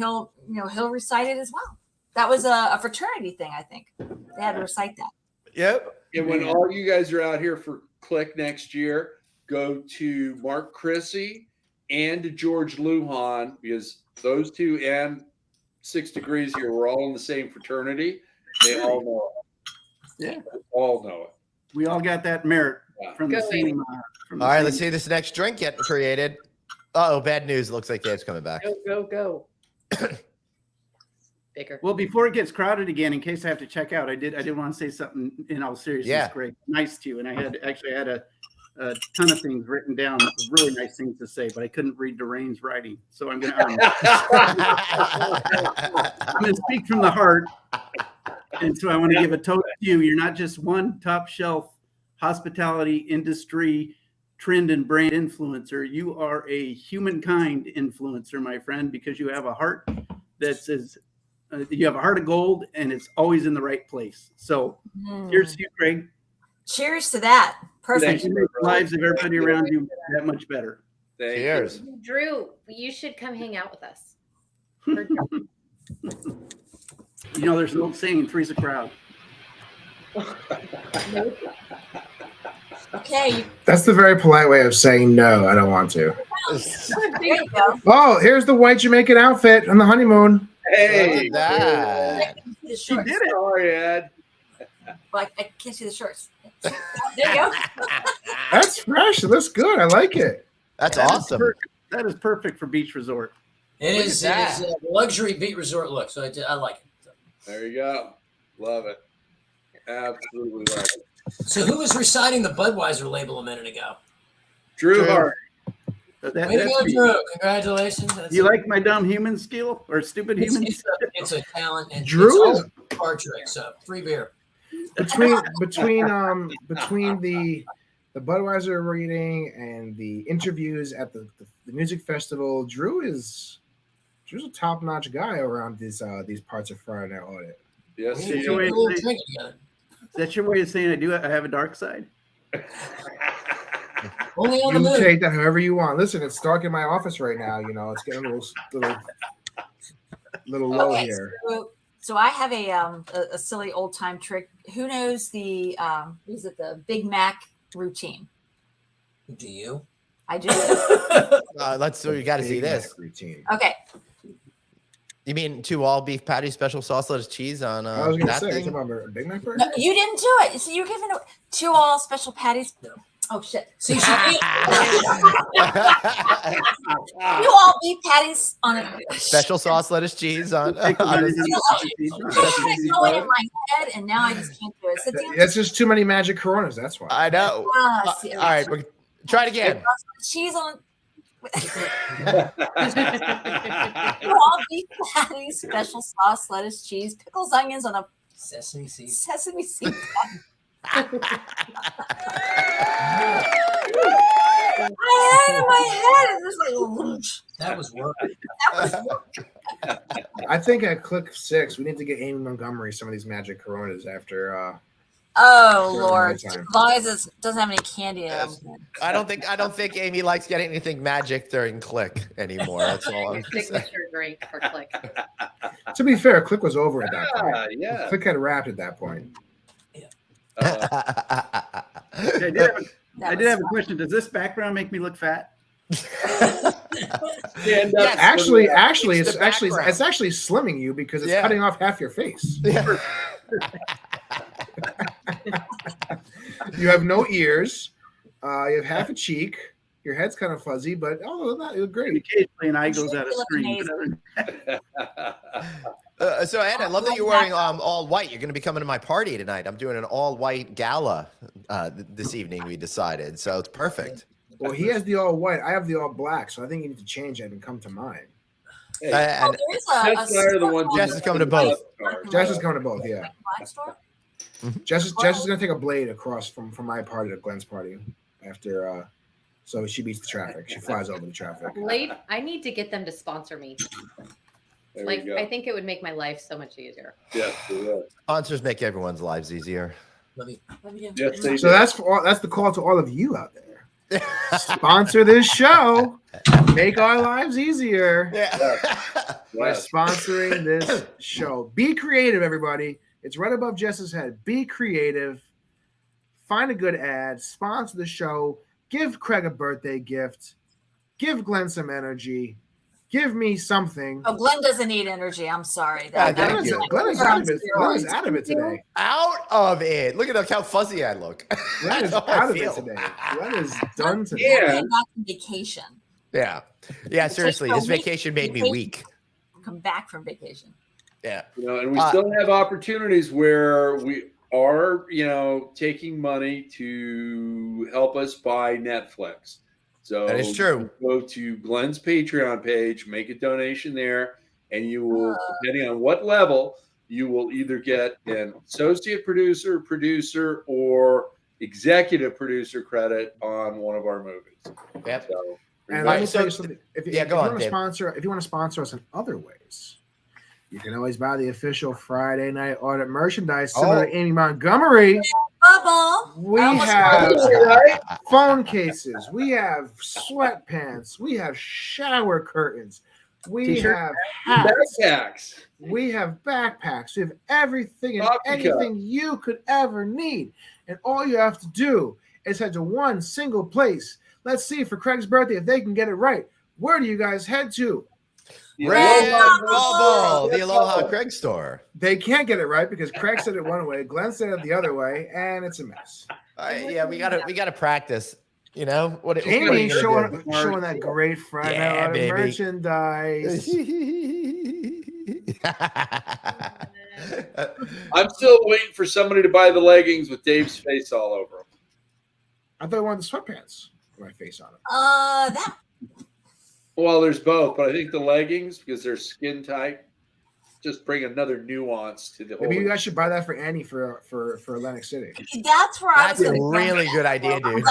he'll recite it as well. That was a fraternity thing, I think. They had to recite that. Yep. And when all you guys are out here for Click next year, go to Mark Chrissy and to George Lujan, because those two and 6 Degrees here, we're all in the same fraternity. They all know it. Yeah. They all know it. We all got that merit from the same. All right, let's see this next drink get created. Oh, bad news. It looks like Dave's coming back. Go. Bigger. Well, before it gets crowded again, in case I have to check out, I did want to say something in all seriousness. Yeah. Greg, nice to you, and I had a ton of things written down, really nice things to say, but I couldn't read Doreen's writing, so I'm going to speak from the heart, and so I want to give a toast to you. You're not just one top shelf hospitality industry trend and brand influencer. You are a humankind influencer, my friend, because you have a heart that says you have a heart of gold, and it's always in the right place. So here's to you, Craig. Cheers to that. Perfect. You make the lives of everybody around you that much better. Cheers. Drew, you should come hang out with us. You know, there's an old saying, three's a crowd. Okay. That's the very polite way of saying no, I don't want to. There you go. Oh, here's the white Jamaican outfit on the honeymoon. Hey, Look at that. she did it. Sorry, Ed. Well, I can't see the shorts. There you go. That's fresh. It looks good. I like it. That's awesome. That is perfect for beach resort. It is a luxury beach resort look, so I like it. There you go. Love it. Absolutely love it. So who was reciting the Budweiser label a minute ago? Drew Hart. Way to go, Drew. Congratulations. You like my dumb human skill or stupid human skill? It's a talent. And Drew it's is all card trick, so free beer. between the Budweiser reading and the interviews at the music festival. Drew's a top-notch guy around these parts of Friday Night Audit. Yes, Is that your way of saying I have a dark side? Only on the You moon. take that however you want. Listen, it's dark in my office right now. You know, it's getting a little low here. So I have a silly old time trick. Who knows the Big Mac routine? Do you? I do. You got to see this routine. Okay. You mean 2 all beef patties, special sauce, lettuce, cheese on I was going to that say, thing? you talking about a Big Mac burger? No, you didn't do it. So you're giving 2 all special patties. No. Oh shit! So you should you all beef patties on a Special sauce, lettuce, cheese on. It's going in my head, and now I just can't do it. So That's just too many magic Coronas. That's why. I know. All right, try it again. Cheese on. All beef patties, special sauce, lettuce, cheese, pickles, onions on a sesame seed. Sesame seed. I had it in my head. It was like that was work. I think at click 6, we need to get Amy Montgomery some of these magic Coronas after. Oh Lord! As long as it doesn't have any candy in it. I don't think Amy likes getting anything magic during click anymore. That's all I'm saying. Signature drink for click. To be fair, click was over at that point. Yeah. Click had wrapped at that point. I did have a question. Does this background make me look fat? Actually, it's actually slimming you because it's cutting off half your face. Yeah. You have no ears. You have half a cheek. Your head's kind of fuzzy, but other than that, you look great. Occasionally, an eye goes out of screen. So Ed, I love that you're wearing all white. You're going to be coming to my party tonight. I'm doing an all white gala this evening. We decided, so it's perfect. Well, he has the all white. I have the all black, so I think you need to change it and come to mine. Hey, and Jess is coming to both. Jess is coming to both. Yeah. Jess is going to take a blade across from my party to Glenn's party after. So she beats the traffic. She flies over the traffic. Blade, I need to get them to sponsor me. Like, I think it would make my life so much easier. Yes, it would. Sponsors make everyone's lives easier. Yes, they so do. that's the call to all of you out there. Sponsor this show. Make our lives easier by sponsoring this show. Be creative, everybody. It's right above Jess's head. Be creative. Find a good ad. Sponsor the show. Give Craig a birthday gift. Give Glenn some energy. Give me something. Oh, Glenn doesn't need energy. I'm sorry. Glenn is out of it today. Out of it. Look at how fuzzy I look. Glenn is out of it today. Glenn is done today. Yeah. Back from vacation. Yeah. Seriously, this vacation made me weak. Come back from vacation. Yeah. And we still have opportunities where we are, taking money to help us buy Netflix. So that is true. Go to Glenn's Patreon page, make a donation there, and you will, depending on what level, you will either get an associate producer, or executive producer credit on one of our movies. Yep. So, and let me tell you something. If you want to sponsor us in other ways, you can always buy the official Friday Night Audit merchandise similar to Amy Montgomery. We have phone cases. We have sweatpants. We have shower curtains. We have hats. Backpacks. We have backpacks. We have everything and anything you could ever need. And all you have to do is head to one single place. Let's see for Craig's birthday if they can get it right. Where do you guys head to? The Aloha Craig store. They can't get it right because Craig said it one way, Glenn said it the other way, and it's a mess. We gotta practice. Amy showing that great Friday merchandise. I'm still waiting for somebody to buy the leggings with Dave's face all over them. I thought I wanted the sweatpants with my face on them. Well, there's both, but I think the leggings, because they're skin tight, just bring another nuance to the whole. Maybe you guys should buy that for Annie for Atlantic City. That's where That's a really good idea, dude.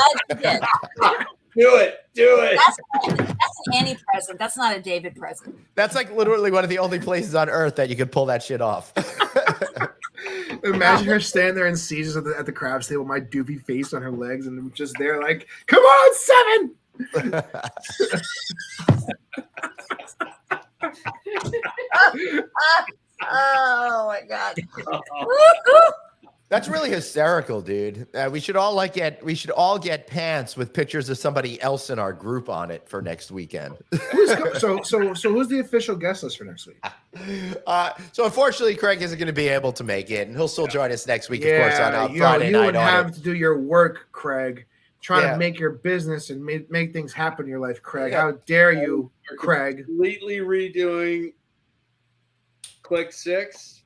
Do it. That's an Annie present. That's not a David present. That's like literally one of the only places on earth that you could pull that shit off. Imagine her standing there in seizures at the crabs table, my doofy face on her legs, and I'm just there like, come on, 7! Oh my god. That's really hysterical, dude. We should all get pants with pictures of somebody else in our group on it for next weekend. So who's the official guest list for next week? So unfortunately, Craig isn't going to be able to make it, and he'll still join us next week, of course, on Friday you night. You would have to do your work, Craig, trying to make your business and make things happen in your life, Craig. How dare you, Craig? Completely redoing Click 6.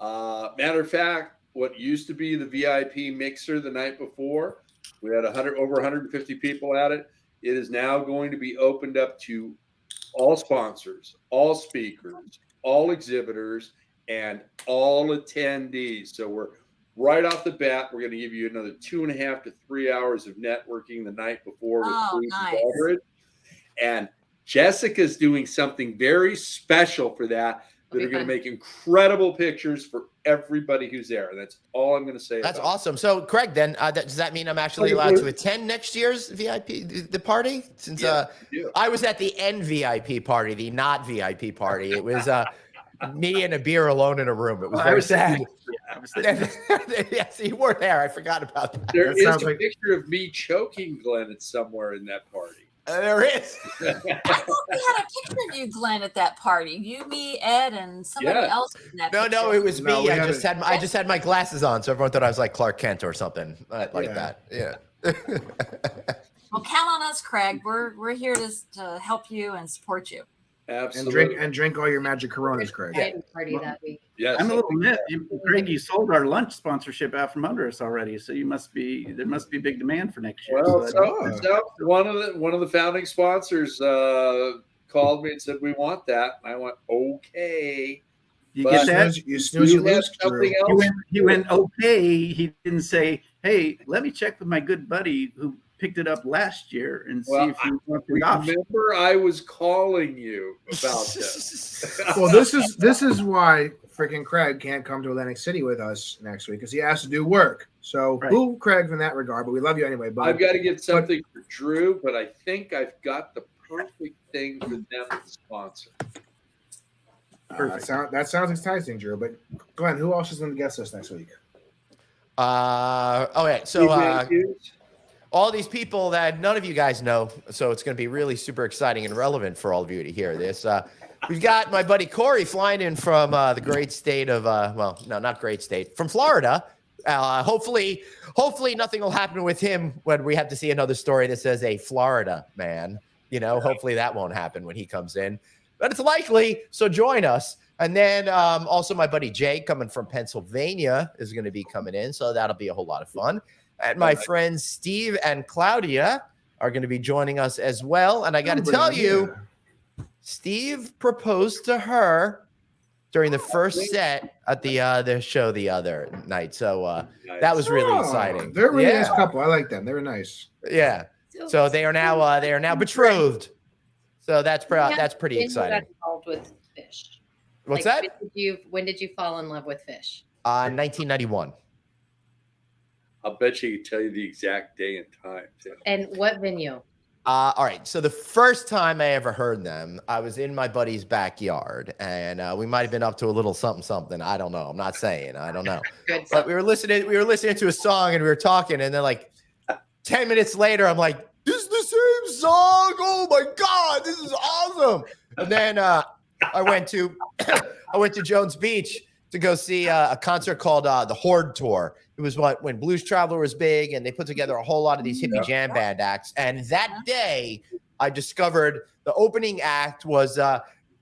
Matter of fact, what used to be the VIP mixer the night before, we had over 150 people at it. It is now going to be opened up to all sponsors, all speakers, all exhibitors, and all attendees. So we're right off the bat, we're going to give you another 2.5 to 3 hours of networking the night before with food and beverage. And Jessica's doing something very special for that. That are going to make incredible pictures for everybody who's there. That's all I'm going to say. That's awesome. So, Craig, then does that mean I'm actually allowed to attend next year's VIP the party? Since I was at the NVIP party, the not VIP party. It was me and a beer alone in a room. It was very sad. Yes, you were there. I forgot about that. There is a picture of me choking Glenn at somewhere in that party. There is. I thought we had a picture of you, Glenn, at that party. You, me, Ed, and somebody else in that picture. No, it was me. I just had my glasses on, so everyone thought I was like Clark Kent or something like that. Yeah. Well, count on us, Craig. We're here to help you and support you. Absolutely. And drink all your magic Coronas, Craig. Party that week. Yes. I'm a little miffed. Greg, you sold our lunch sponsorship out from under us already, so there must be big demand for next year. Well, so one of the founding sponsors called me and said we want that, and I went okay. You get that? You snooze, you lose. He went okay. He didn't say, "Hey, let me check with my good buddy who picked it up last year and see if you want the option." Remember, I was calling you about this. Well, this is why freaking Craig can't come to Atlantic City with us next week because he has to do work. So boo Craig in that regard, but we love you anyway. But I've got to get something for Drew, but I think I've got the perfect thing for them to sponsor. That sounds exciting, Drew. But Glenn, who else is going to guest us next week? All these people that none of you guys know, so it's going to be really super exciting and relevant for all of you to hear this. We've got my buddy Corey flying in from the great state of, not great state, from Florida. Hopefully nothing will happen with him when we have to see another story that says a Florida man. Hopefully that won't happen when he comes in. But it's likely, so join us. And then also my buddy Jay coming from Pennsylvania is going to be coming in, so that'll be a whole lot of fun. And my friends Steve and Claudia are going to be joining us as well. And I got to tell you, Steve proposed to her during the first set at the show the other night. So that was really exciting. They're a really nice couple. I like them. They were nice. Yeah. So they are now betrothed. So that's pretty exciting. Got involved with fish. What's that? When did you fall in love with fish? 1991. I'll bet you can tell you the exact day and time too. And what venue? All right. So the first time I ever heard them, I was in my buddy's backyard, and we might have been up to a little something. I don't know. I'm not saying. I don't know. But we were listening to a song, and we were talking, and then like 10 minutes later, I'm like, "This is the same song! Oh my god, this is awesome!" And then I went to Jones Beach to go see a concert called the Horde Tour. It was when Blues Traveler was big, and they put together a whole lot of these hippie jam band acts. And that day, I discovered the opening act was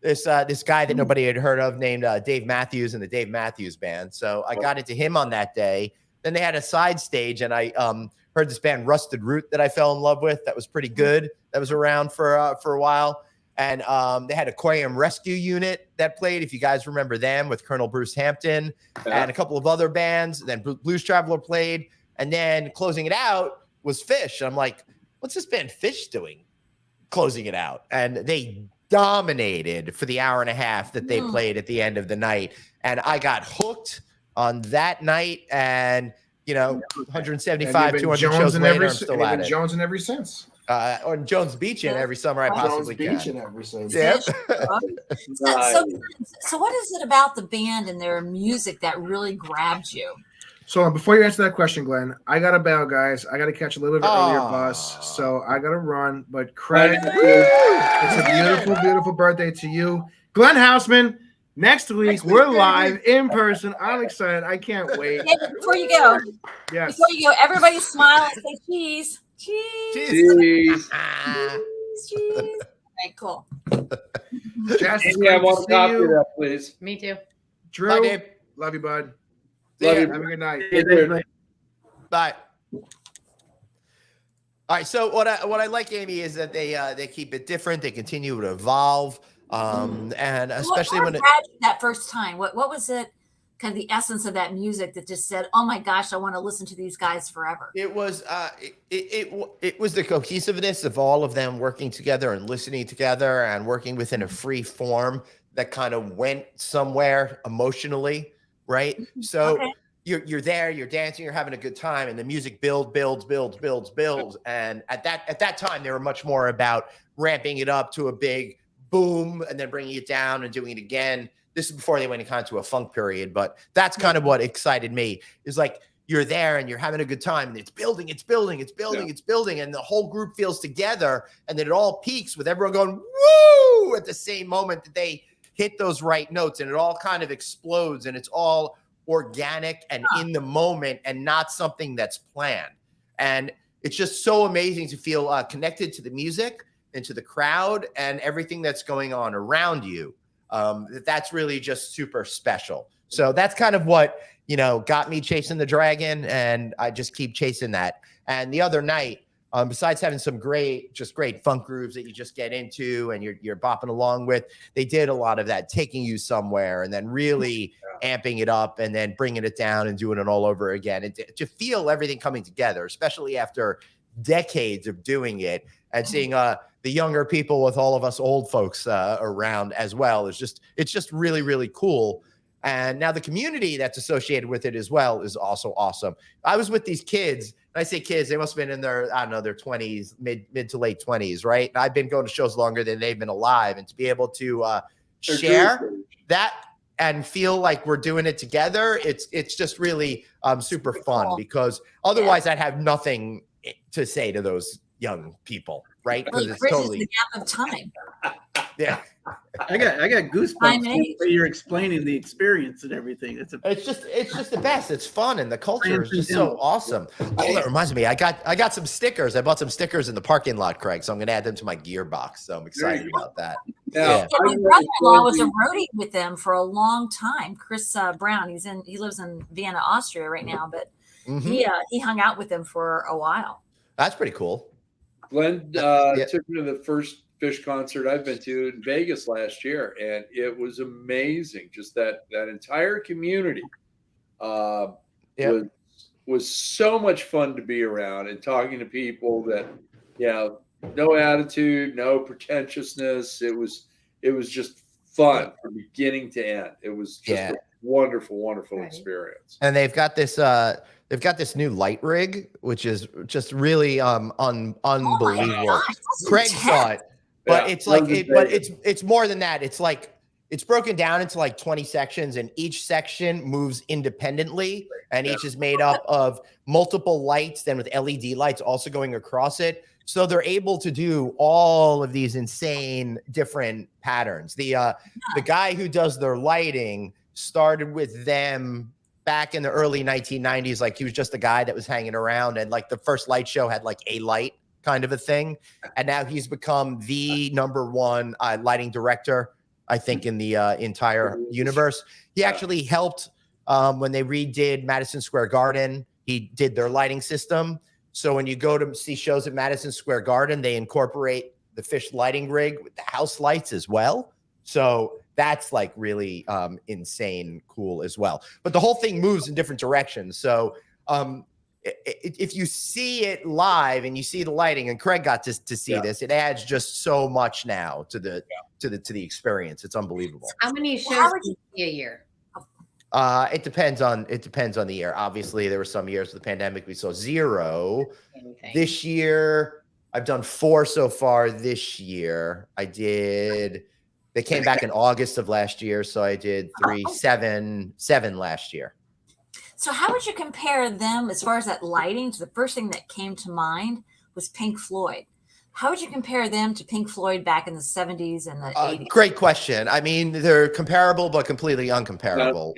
this guy that nobody had heard of named Dave Matthews and the Dave Matthews Band. So I got into him on that day. Then they had a side stage, and I heard this band Rusted Root that I fell in love with. That was pretty good. That was around for a while. And they had Aquarium Rescue Unit that played, if you guys remember them, with Colonel Bruce Hampton and a couple of other bands. Then Blues Traveler played. And then closing it out was Fish. And I'm like, what's this band Fish doing closing it out? And they dominated for the hour and a half that they played at the end of the night. And I got hooked on that night. And, 175, 200 shows later, I'm still at it. Jones in every sense. Or Jones Beach in every summer I possibly can. Jones Beach in every summer. Yeah. So what is it about the band and their music that really grabbed you? So before you answer that question, Glenn, I got to bail, guys. I got to catch a little bit earlier bus, so I got to run. But Craig, it's a beautiful, beautiful birthday to you. Glenn Houseman, next week we're live in person. I'm excited. I can't wait. Before you go, everybody smile and say cheese. Cheese. Cheese. Okay, cool. Jess, it's Amy, great I to want a see copy of you. that, please. Me too. Drew, Bye, Dave. love you, bud. Love you. Have a good night. Bye. All right. So what I like, Amy, is that they keep it different. They continue to evolve, and especially when that first time, what was it? Kind of the essence of that music that just said, "Oh my gosh, I want to listen to these guys forever." it was it was the cohesiveness of all of them working together and listening together and working within a free form that kind of went somewhere emotionally, right? So. Okay. You're there, you're dancing, you're having a good time, and the music builds. And at that time, they were much more about ramping it up to a big boom and then bringing it down and doing it again. This is before they went kind of to a funk period, but that's kind of what excited me. Is like you're there and you're having a good time, and it's building, and the whole group feels together, and then it all peaks with everyone going woo at the same moment that they hit those right notes, and it all kind of explodes, and it's all organic and in the moment and not something that's planned. And it's just so amazing to feel connected to the music and to the crowd and everything that's going on around you. That's really just super special. So that's kind of what, got me chasing the dragon, and I just keep chasing that. And the other night, besides having some great funk grooves that you just get into and you're bopping along with, they did a lot of that, taking you somewhere and then really amping it up and then bringing it down and doing it all over again. And to feel everything coming together, especially after decades of doing it and seeing the younger people with all of us old folks around as well, it's just really, really cool. And now the community that's associated with it as well is also awesome. I was with these kids. I say kids, they must have been in their, I don't know, their 20s, mid to late 20s, right? And I've been going to shows longer than they've been alive. And to be able to share that and feel like we're doing it together, it's just really super fun, because otherwise I'd have nothing to say to those young people, right? Because it's totally the gap of time. Yeah. I got goosebumps the way you're explaining the experience and everything. It's just the best. It's fun, and the culture is just so awesome. Oh, that reminds me, I got some stickers. I bought some stickers in the parking lot, Craig. So I'm gonna add them to my gearbox. So I'm excited about that. Yeah, my brother-in-law was a roadie with them for a long time. Chris Brown. He lives in Vienna, Austria right now, but he hung out with them for a while. That's pretty cool. Glenn took me to the first Fish concert I've been to in Vegas last year, and it was amazing. Just that entire community was so much fun to be around, and talking to people that no attitude, no pretentiousness. It was just fun from beginning to end. It was just a wonderful experience. And they've got this new light rig, which is just really unbelievable. Craig saw it. But it's like, it's more than that. It's like, it's broken down into like 20 sections, and each section moves independently, and each is made up of multiple lights, then with LED lights also going across it. So they're able to do all of these insane different patterns. The guy who does their lighting started with them back in the early 1990s. Like, he was just a guy that was hanging around, and like the first light show had like a light kind of a thing. And now he's become the #1 lighting director, I think, in the entire universe. He actually helped when they redid Madison Square Garden. He did their lighting system. So when you go to see shows at Madison Square Garden, they incorporate the Fish lighting rig with the house lights as well. So that's like really insane cool as well. But the whole thing moves in different directions. So if you see it live and you see the lighting, and Craig got to see this, it adds just so much now to the experience. It's unbelievable. How many shows do you see a year? It depends on the year. Obviously, there were some years with the pandemic we saw 0. This year, I've done 4 so far this year. They came back in August of last year, so I did 3, 7 last year. So how would you compare them as far as that lighting? To the first thing that came to mind was Pink Floyd. How would you compare them to Pink Floyd back in the 70s and the 80s? Great question. I mean, they're comparable, but completely uncomparable.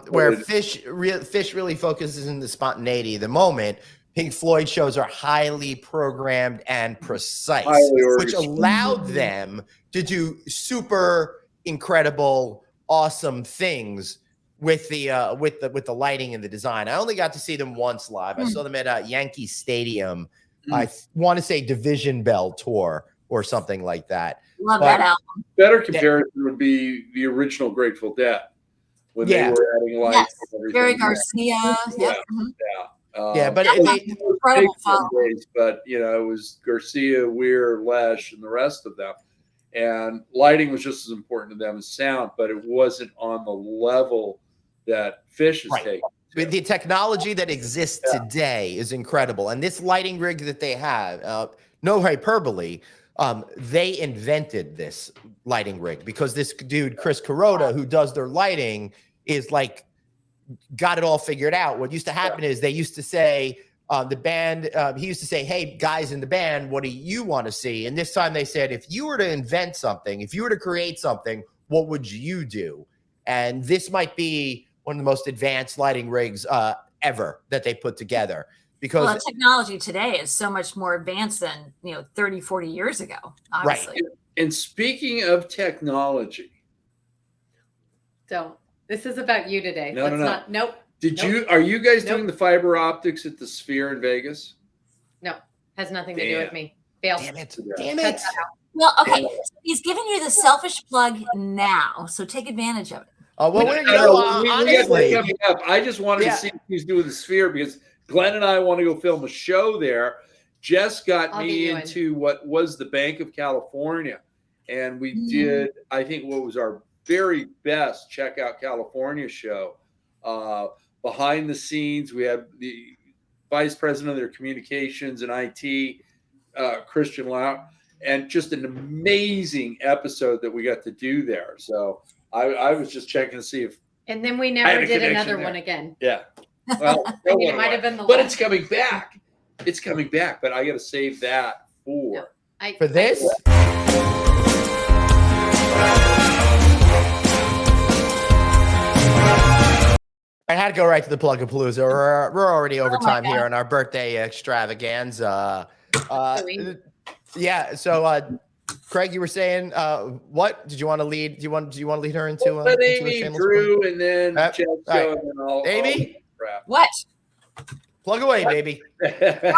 Where Fish really focuses in the spontaneity of the moment, Pink Floyd shows are highly programmed and precise, Highly which allowed them to do super incredible, awesome things with the lighting and the design. I only got to see them once live. I saw them at Yankee Stadium. I want to say Division Bell tour or something like that. Love that album. Better comparison would be the original Grateful Dead when they were adding lights and everything. Jerry Garcia. Yeah. But incredible following. But it was Garcia, Weir, Lesh, and the rest of them. And lighting was just as important to them as sound, but it wasn't on the level that Fish is taking. The technology that exists today is incredible. And this lighting rig that they have, no hyperbole, they invented this lighting rig because this dude, Chris Kuroda, who does their lighting, is like, got it all figured out. What used to happen is they used to say, the band, he used to say, hey, guys in the band, what do you want to see? And this time they said, if you were to invent something, if you were to create something, what would you do? And this might be one of the most advanced lighting rigs ever that they put together. Because the technology today is so much more advanced than 30, 40 years ago, obviously. Right. And speaking of technology. This is about you today. No. Nope. Are you guys doing the fiber optics at the Sphere in Vegas? No, has nothing to do with me. Fail. Damn it. Well, okay. He's giving you the selfish plug now, so take advantage of it. Honestly, coming up. I just wanted to see if he's doing the Sphere because Glenn and I want to go film a show there. Jess got me into what was the Bank of California, and we did, I think, what was our very best Check Out California show. Behind the scenes, we had the vice president of their communications and IT, Christian Lau, and just an amazing episode that we got to do there. So I was just checking to see if. And then we never did another one again. Yeah. Well, it might have been the but last. it's coming back. It's coming back, but I got to save that for this. I had to go right to the plug of Palooza. We're already over time here on our birthday extravaganza. So Craig, you were saying what? Did you want to lead? Do you want to lead her into let Amy, Drew, and then Jeff go, and then I'll Amy? What? Plug away, baby. Okay.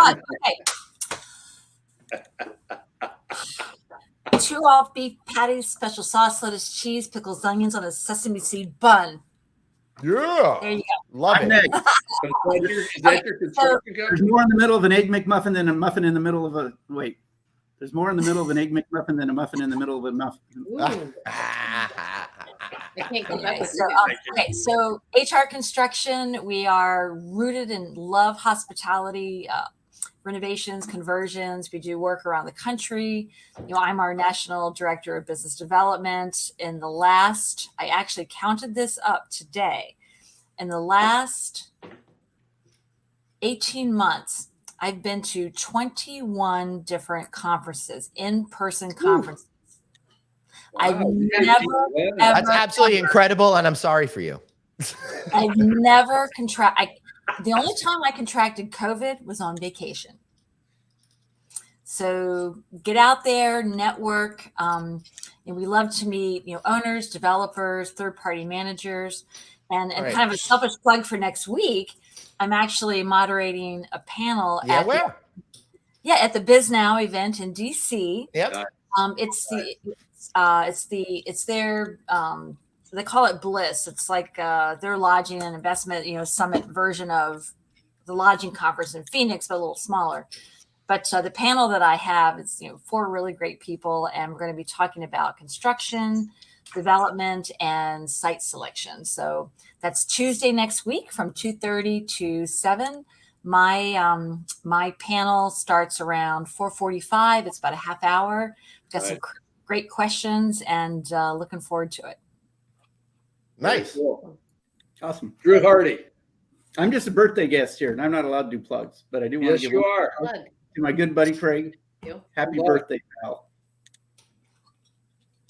2 off beef patties, special sauce, lettuce, cheese, pickles, onions on a sesame seed bun. Yeah. There you go. Love it. There's more in the middle of an Egg McMuffin than a muffin in the middle of a wait. There's more in the middle of an Egg McMuffin than a muffin in the middle of a muffin. So HR Construction, we are rooted in love hospitality, renovations, conversions. We do work around the country. I'm our National Director of Business Development. I actually counted this up today. In the last 18 months, I've been to 21 different conferences, in-person conferences. I've never, that's absolutely incredible, and I'm sorry for you. I've never the only time I contracted COVID was on vacation. So get out there, network. And we love to meet, owners, developers, third-party managers, and kind of a selfish plug for next week. I'm actually moderating a panel at the Biz Now event in DC. Yep. It's their they call it Bliss. It's like their lodging and investment, summit version of the lodging conference in Phoenix, but a little smaller. But the panel that I have is 4 really great people, and we're going to be talking about construction, development, and site selection. So that's Tuesday next week from 2:30 to 7. My panel starts around 4:45. It's about a half hour. We've got some great questions, and looking forward to it. Nice. Cool. Awesome. Drew Hardy. I'm just a birthday guest here, and I'm not allowed to do plugs, but I do want to give to my good buddy Craig. Happy birthday, pal.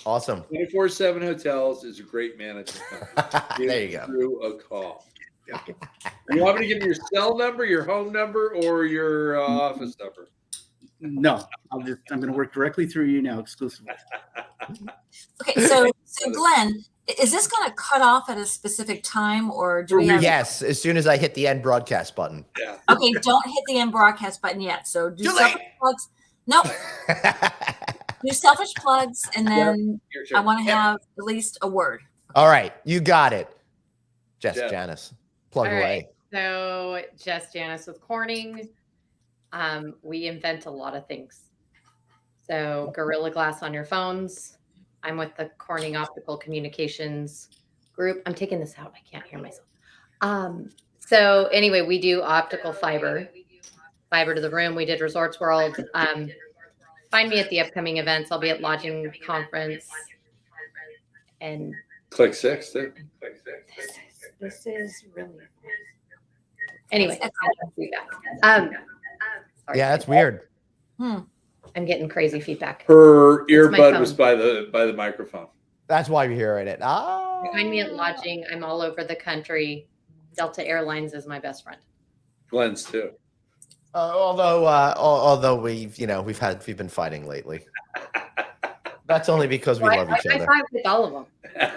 Awesome. 24/7 Hotels is a great management company. There you go. Drew a call. You want me to give you your cell number, your home number, or your office number? No, I'm going to work directly through you now, exclusively. Okay, so Glenn, is this going to cut off at a specific time, or do we have? Yes, as soon as I hit the end broadcast button. Yeah. Okay, don't hit the end broadcast button yet. So do selfish plugs. No. Do selfish plugs, and then I want to have at least a word. All right, you got it. Janice, plug away. Right. So Jess Janice with Corning. We invent a lot of things. So Gorilla Glass on your phones. I'm with the Corning Optical Communications group. I'm taking this out. I can't hear myself. So anyway, we do optical fiber to the room. We did Resorts World. Find me at the upcoming events. I'll be at Lodging Conference and Click 6 too. This is really anyway. Yeah, that's weird. I'm getting crazy feedback. Her earbud was by the microphone. That's why you're hearing it. Find me at Lodging. I'm all over the country. Delta Airlines is my best friend. Glenn's too. Although we've been fighting lately. That's only because we love each other. I fight with all of them.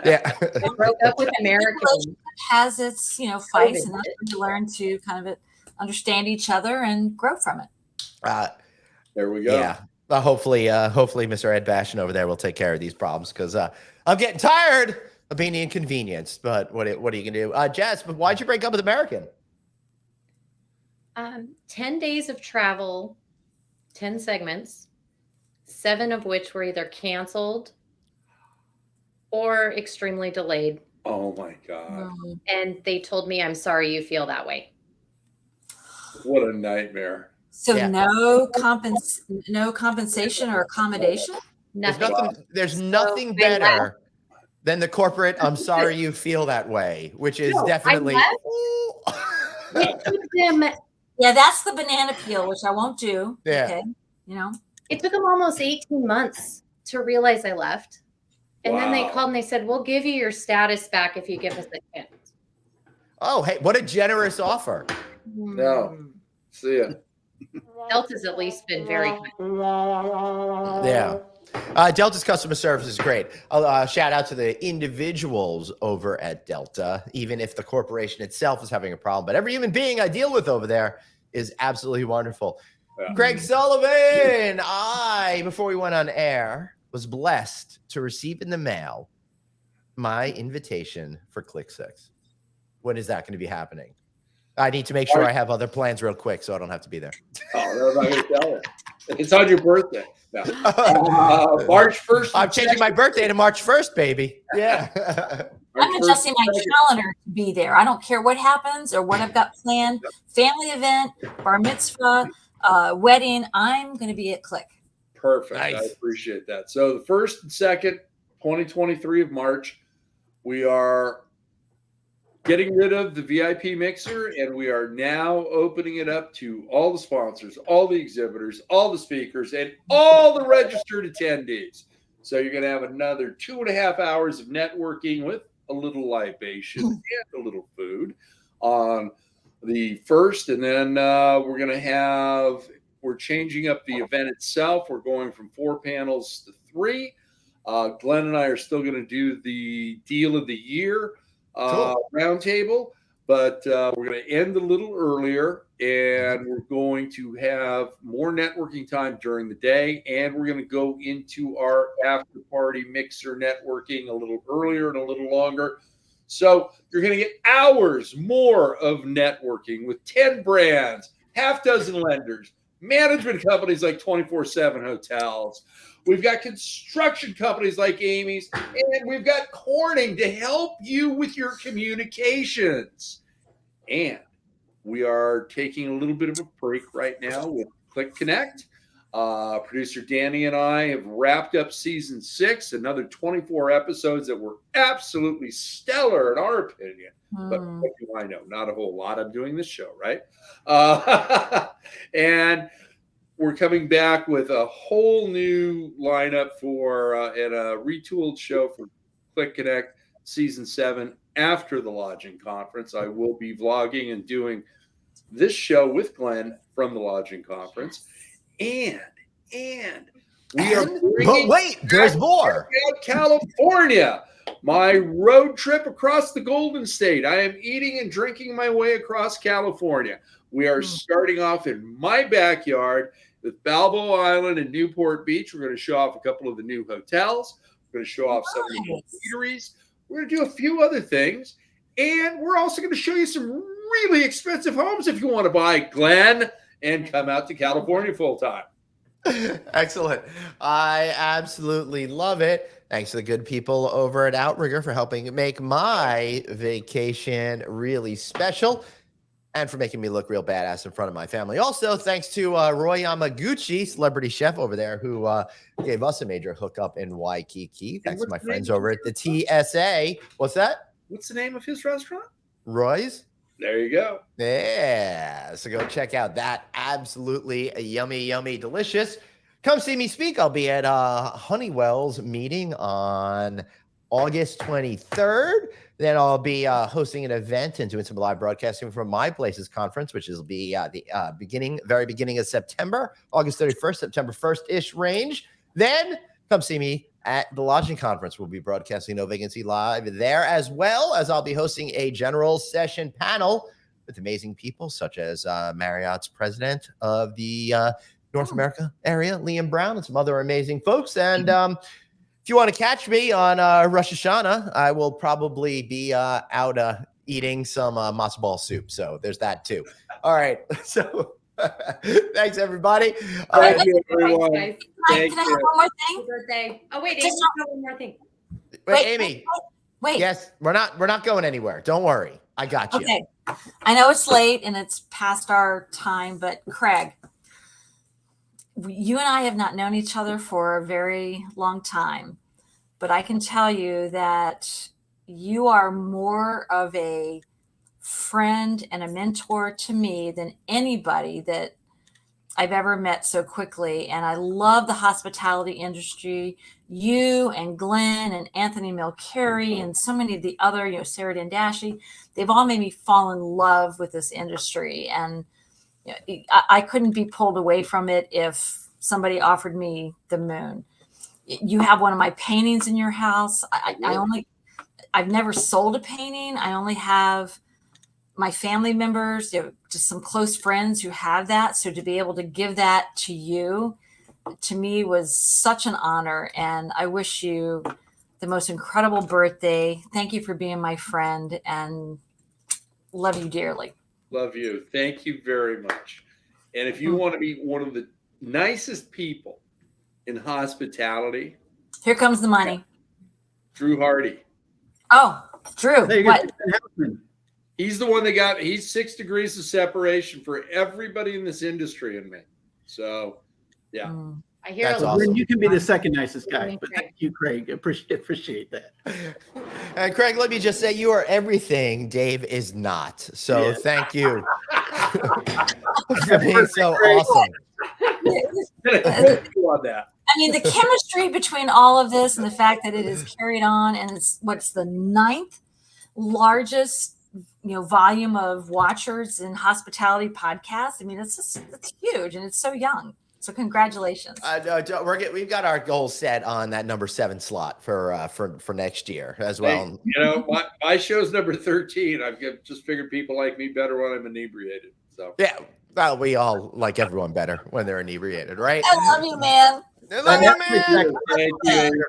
Yeah. I broke up with American. Has its fights, and you learn to kind of understand each other and grow from it. There we go. Yeah. Hopefully, Mr. Ed Bashan over there will take care of these problems, because I'm getting tired of being inconvenienced. But what are you gonna do, Jess? But why'd you break up with American? 10 days of travel, 10 segments, 7 of which were either canceled or extremely delayed. Oh my God. And they told me, I'm sorry you feel that way. What a nightmare. So no compensation or accommodation? There's nothing better than the corporate, I'm sorry you feel that way, which is definitely. It took them. Yeah, that's the banana peel, which I won't do. Yeah. Okay. It took them almost 18 months to realize I left. And then they called and they said, we'll give you your status back if you give us a chance. Oh, hey, what a generous offer. No. See ya. Delta's at least been very kind. Yeah. Delta's customer service is great. Shout out to the individuals over at Delta, even if the corporation itself is having a problem. But every human being I deal with over there is absolutely wonderful. Yeah. Craig Sullivan, before we went on air, was blessed to receive in the mail my invitation for Click 6. When is that going to be happening? I need to make sure I have other plans real quick so I don't have to be there. Oh, no, I'm not going to tell you. It's on your birthday. No. March 1st. I'm changing my birthday to March 1st, baby. Yeah. I'm adjusting my calendar to be there. I don't care what happens or what I've got planned. Family event, bar mitzvah, wedding. I'm going to be at Click. Perfect. Nice. I appreciate that. So the 1st and 2nd, 2023 of March, we are getting rid of the VIP mixer, and we are now opening it up to all the sponsors, all the exhibitors, all the speakers, and all the registered attendees. So you're going to have another 2.5 hours of networking with a little libation and a little food on the 1st. And then we're changing up the event itself. We're going from 4 panels to 3. Glenn and I are still going to do the deal of the year roundtable, but we're going to end a little earlier, and we're going to have more networking time during the day, and we're going to go into our after party mixer networking a little earlier and a little longer. So you're going to get hours more of networking with 10 brands, half dozen lenders, management companies like 24/7 Hotels. We've got construction companies like Amy's, and we've got Corning to help you with your communications. And we are taking a little bit of a break right now with Click Connect. Producer Danny and I have wrapped up season 6, another 24 episodes that were absolutely stellar in our opinion. But what do I know? Not a whole lot. I'm doing this show, right? And we're coming back with a whole new lineup and a retooled show for Click Connect season 7. after the lodging conference, I will be vlogging and doing this show with Glenn from the lodging conference. And we are but wait, there's more. California, my road trip across the Golden State. I am eating and drinking my way across California. We are starting off in my backyard with Balboa Island and Newport Beach. We're going to show off a couple of the new hotels. We're going to show off some of the new eateries. We're going to do a few other things. And we're also going to show you some really expensive homes if you want to buy, Glenn, and come out to California full time. Excellent. I absolutely love it. Thanks to the good people over at Outrigger for helping make my vacation really special and for making me look real badass in front of my family. Also, thanks to Roy Yamaguchi, celebrity chef over there, who gave us a major hookup in Waikiki. Thanks to my friends over at the TSA. What's that? What's the name of his restaurant? Roy's. There you go. Yeah. So go check out that. Absolutely yummy, yummy, delicious. Come see me speak. I'll be at Honeywell's meeting on August 23rd. Then I'll be hosting an event and doing some live broadcasting from My Places conference, which will be the very beginning of September, August 31st, September 1st-ish range. Then come see me at the lodging conference. We'll be broadcasting No Vacancy Live there, as well as I'll be hosting a general session panel with amazing people such as Marriott's president of the North America area, Liam Brown, and some other amazing folks. And if you want to catch me on Rosh Hashanah, I will probably be out eating some matzo ball soup. So there's that too. All right. So thanks, everybody. Thank you, everyone. Can I have one more thing? Birthday. Oh wait, Just Amy, one more thing. Wait, Amy. Wait. Yes, we're not going anywhere. Don't worry. I got you. Okay. I know it's late and it's past our time, but Craig, you and I have not known each other for a very long time, but I can tell you that you are more of a friend and a mentor to me than anybody that I've ever met so quickly. And I love the hospitality industry. You and Glenn and Anthony Milcari and so many of the other, Sarah Dandashi, they've all made me fall in love with this industry. And I couldn't be pulled away from it if somebody offered me the moon. You have one of my paintings in your house. I've never sold a painting. I only have my family members, just some close friends who have that. So to be able to give that to you, to me, was such an honor. And I wish you the most incredible birthday. Thank you for being my friend and love you dearly. Love you. Thank you very much. And if you want to be one of the nicest people in hospitality, here comes the money. Drew Hardy. Oh, Drew. What? He's the one he's 6 degrees of separation for everybody in this industry and me. So, yeah. I hear awesome. You can be the second nicest guy, but thank you, Craig. Appreciate that. And Craig, let me just say, you are everything Dave is not. So thank you for being so awesome. I mean, the chemistry between all of this and the fact that it is carried on, and it's the 9th largest volume of watchers in hospitality podcasts. I mean, it's huge, and it's so young. So congratulations. We've got our goal set on that number 7 slot for next year as well. Hey, my show's number 13. I've just figured people like me better when I'm inebriated. So yeah, well, we all like everyone better when they're inebriated, right? I love you, man. I love you, man.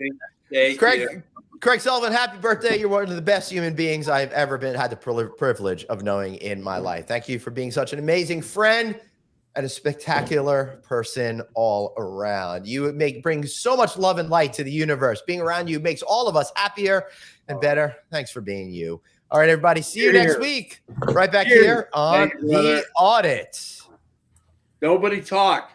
Thank you. Craig Sullivan, happy birthday. You're one of the best human beings I've ever had the privilege of knowing in my life. Thank you for being such an amazing friend and a spectacular person all around. You bring so much love and light to the universe. Being around you makes all of us happier and better. Thanks for being you. All right, everybody. See you next week. Right back here on The Audit. Nobody talk.